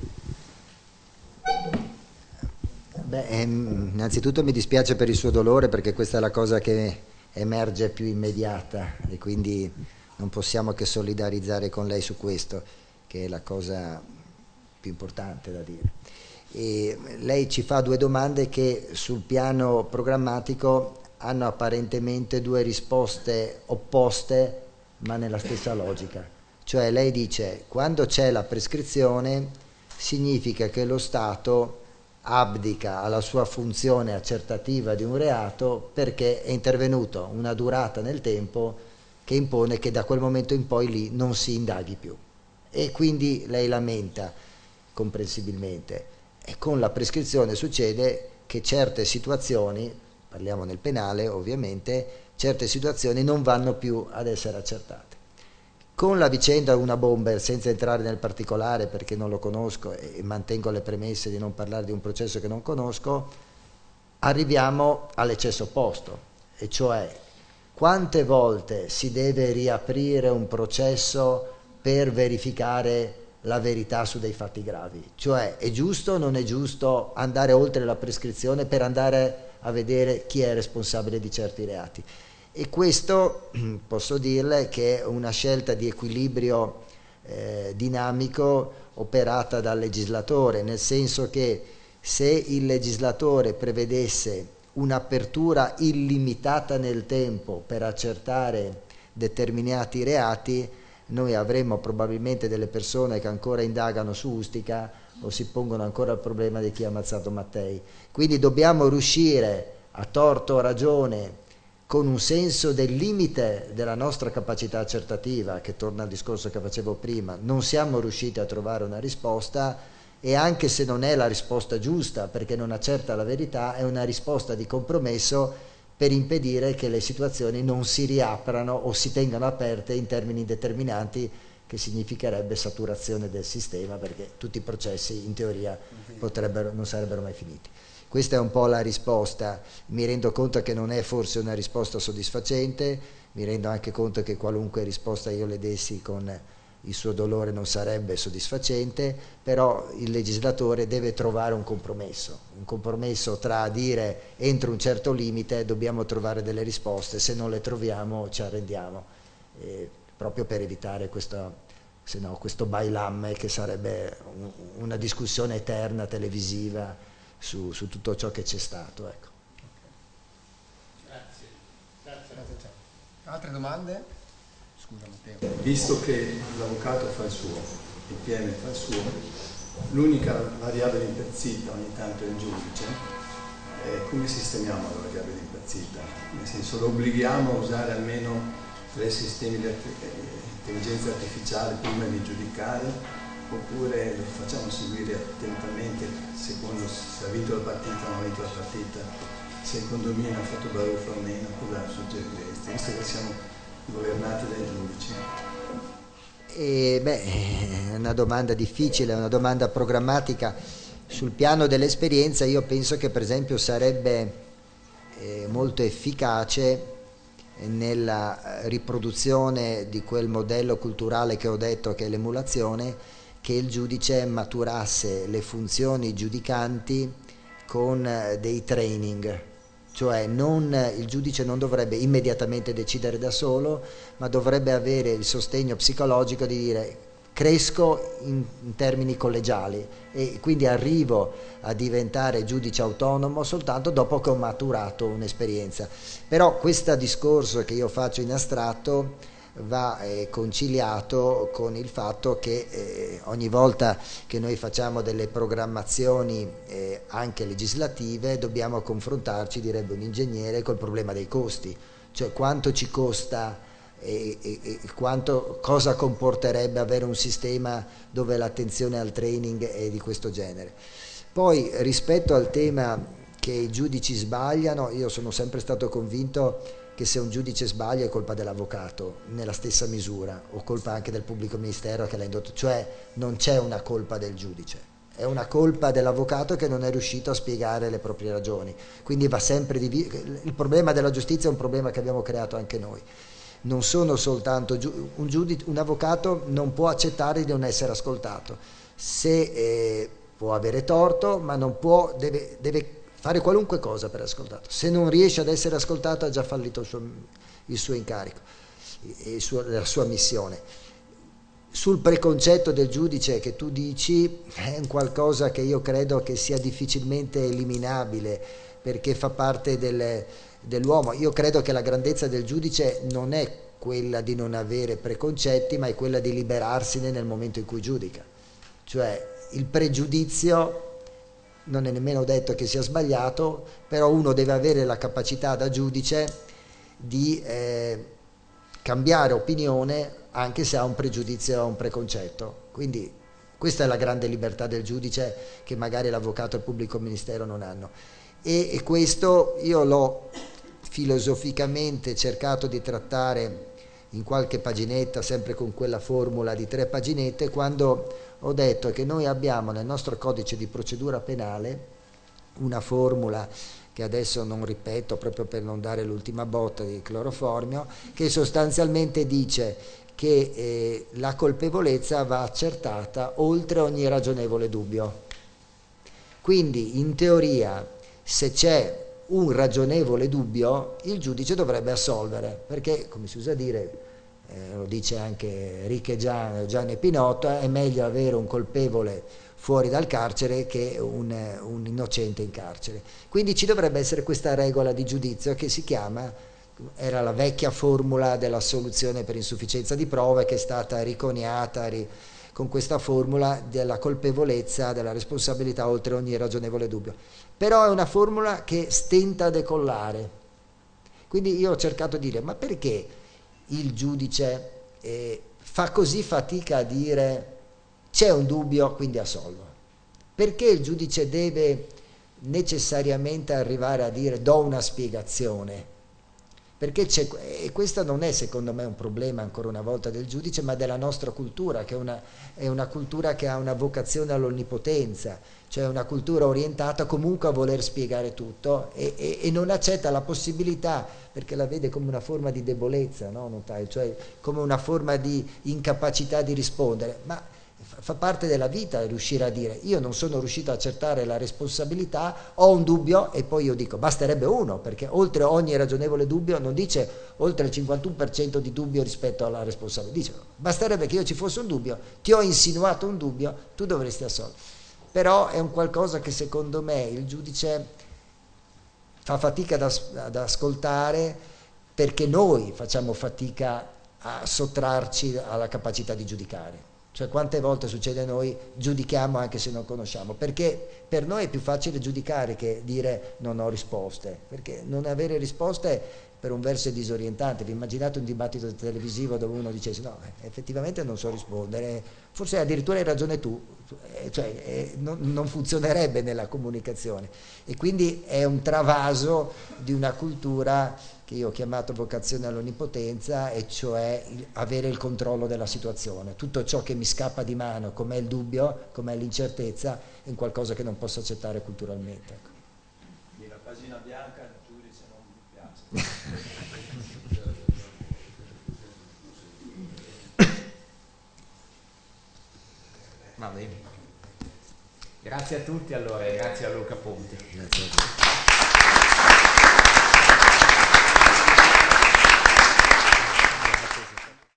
Beh, innanzitutto mi dispiace per il suo dolore, perché questa è la cosa che emerge più immediata e quindi non possiamo che solidarizzare con lei su questo, che è la cosa più importante da dire. E lei ci fa 2 domande che sul piano programmatico hanno apparentemente 2 risposte opposte ma nella stessa logica. Cioè lei dice, quando c'è la prescrizione significa che lo Stato abdica alla sua funzione accertativa di un reato perché è intervenuto una durata nel tempo che impone che da quel momento in poi lì non si indaghi più. E quindi lei lamenta, comprensibilmente. E con la prescrizione succede che certe situazioni, parliamo nel penale ovviamente, certe situazioni non vanno più ad essere accertate. Con la vicenda una bomber, senza entrare nel particolare perché non lo conosco e mantengo le premesse di non parlare di un processo che non conosco, arriviamo all'eccesso opposto, e cioè quante volte si deve riaprire un processo per verificare la verità su dei fatti gravi? Cioè è giusto o non è giusto andare oltre la prescrizione per andare a vedere chi è responsabile di certi reati? E questo posso dirle che è una scelta di equilibrio dinamico operata dal legislatore, nel senso che se il legislatore prevedesse un'apertura illimitata nel tempo per accertare determinati reati, noi avremmo probabilmente delle persone che ancora indagano su Ustica o si pongono ancora il problema di chi ha ammazzato Mattei. Quindi dobbiamo riuscire, a torto o ragione, con un senso del limite della nostra capacità accertativa, che torna al discorso che facevo prima, non siamo riusciti a trovare una risposta, e anche se non è la risposta giusta perché non accerta la verità, è una risposta di compromesso per impedire che le situazioni non si riaprano o si tengano aperte in termini determinanti, che significherebbe saturazione del sistema, perché tutti i processi in teoria non sarebbero mai finiti. Questa è un po' la risposta. Mi rendo conto che non è forse una risposta soddisfacente, mi rendo anche conto che qualunque risposta io le dessi con il suo dolore non sarebbe soddisfacente, però il legislatore deve trovare un compromesso tra dire entro un certo limite dobbiamo trovare delle risposte, se non le troviamo ci arrendiamo, proprio per evitare questo bailamme che sarebbe una discussione eterna televisiva su tutto ciò che c'è stato. Ecco. Grazie. Altre domande? Scusa Matteo. Visto che l'avvocato fa il suo, il PM fa il suo, l'unica variabile impazzita ogni tanto è il giudice, come sistemiamo la variabile impazzita? Nel senso, lo obblighiamo a usare almeno 3 sistemi di intelligenza artificiale prima di giudicare, oppure lo facciamo seguire attentamente secondo se ha vinto la partita o non ha vinto la partita, se il condominio ha fatto baruffa o meno, cosa suggerireste, visto che siamo governati dai giudici? È una domanda difficile, è una domanda programmatica. Sul piano dell'esperienza io penso che per esempio sarebbe molto efficace nella riproduzione di quel modello culturale che ho detto che è l'emulazione, che il giudice maturasse le funzioni giudicanti con dei training. Cioè il giudice non dovrebbe immediatamente decidere da solo, ma dovrebbe avere il sostegno psicologico di dire cresco in termini collegiali e quindi arrivo a diventare giudice autonomo soltanto dopo che ho maturato un'esperienza. Però questo discorso che io faccio in astratto va conciliato con il fatto che ogni volta che noi facciamo delle programmazioni anche legislative dobbiamo confrontarci, direbbe un ingegnere, col problema dei costi, cioè quanto ci costa e cosa comporterebbe avere un sistema dove l'attenzione al training è di questo genere. Poi rispetto al tema che i giudici sbagliano, io sono sempre stato convinto che se un giudice sbaglia è colpa dell'avvocato nella stessa misura, o colpa anche del pubblico ministero che l'ha indotto, cioè non c'è una colpa del giudice, è una colpa dell'avvocato che non è riuscito a spiegare le proprie ragioni. Quindi va sempre il problema della giustizia è un problema che abbiamo creato anche noi. Non sono soltanto un avvocato non può accettare di non essere ascoltato, se può avere torto, ma non può, deve fare qualunque cosa per essere ascoltato. Se non riesce ad essere ascoltato ha già fallito il suo incarico, la sua missione. Sul preconcetto del giudice che tu dici è un qualcosa che io credo che sia difficilmente eliminabile, perché fa parte dell'uomo. Io credo che la grandezza del giudice non è quella di non avere preconcetti, ma è quella di liberarsene nel momento in cui giudica. Cioè il pregiudizio non è nemmeno detto che sia sbagliato, però uno deve avere la capacità da giudice di cambiare opinione anche se ha un pregiudizio o un preconcetto. Quindi questa è la grande libertà del giudice che magari l'avvocato e il pubblico ministero non hanno. E questo io l'ho filosoficamente cercato di trattare in qualche paginetta, sempre con quella formula di 3 paginette, quando ho detto che noi abbiamo nel nostro codice di procedura penale una formula che adesso non ripeto proprio per non dare l'ultima botta di cloroformio, che sostanzialmente dice che la colpevolezza va accertata oltre ogni ragionevole dubbio. Quindi in teoria se c'è un ragionevole dubbio il giudice dovrebbe assolvere, perché come si usa dire, lo dice anche Gianni Pinotto, è meglio avere un colpevole fuori dal carcere che un innocente in carcere. Quindi ci dovrebbe essere questa regola di giudizio che si chiama, era la vecchia formula dell'assoluzione per insufficienza di prove, che è stata riconiata con questa formula della colpevolezza, della responsabilità oltre ogni ragionevole dubbio. Però è una formula che stenta a decollare. Quindi io ho cercato di dire, ma perché il giudice fa così fatica a dire c'è un dubbio, quindi assolvo? Perché il giudice deve necessariamente arrivare a dire do una spiegazione? Perché e questo non è secondo me un problema ancora una volta del giudice, ma della nostra cultura, che è una cultura che ha una vocazione all'onnipotenza, cioè una cultura orientata comunque a voler spiegare tutto e non accetta la possibilità, perché la vede come una forma di debolezza, no? Notai? Cioè come una forma di incapacità di rispondere, ma fa parte della vita riuscire a dire io non sono riuscito a accertare la responsabilità, ho un dubbio, e poi io dico basterebbe uno, perché oltre ogni ragionevole dubbio non dice oltre il 51% di dubbio rispetto alla responsabilità, dice basterebbe che io ci fosse un dubbio, ti ho insinuato un dubbio, tu dovresti assolvere. Però è un qualcosa che secondo me il giudice fa fatica ad ascoltare, perché noi facciamo fatica a sottrarci alla capacità di giudicare. Cioè quante volte succede a noi giudichiamo anche se non conosciamo, perché per noi è più facile giudicare che dire non ho risposte, perché non avere risposte per un verso è disorientante. Vi immaginate un dibattito televisivo dove uno dicesse no, effettivamente non so rispondere, forse addirittura hai ragione tu, cioè non funzionerebbe nella comunicazione, e quindi è un travaso di una cultura che io ho chiamato vocazione all'onnipotenza, e cioè avere il controllo della situazione. Tutto ciò che mi scappa di mano, com'è il dubbio, com'è l'incertezza, è un qualcosa che non posso accettare culturalmente. Ecco. Quindi la pagina bianca al giudice non mi piace. Va bene. Grazie a tutti allora, e grazie a Luca Ponti. Grazie a tutti.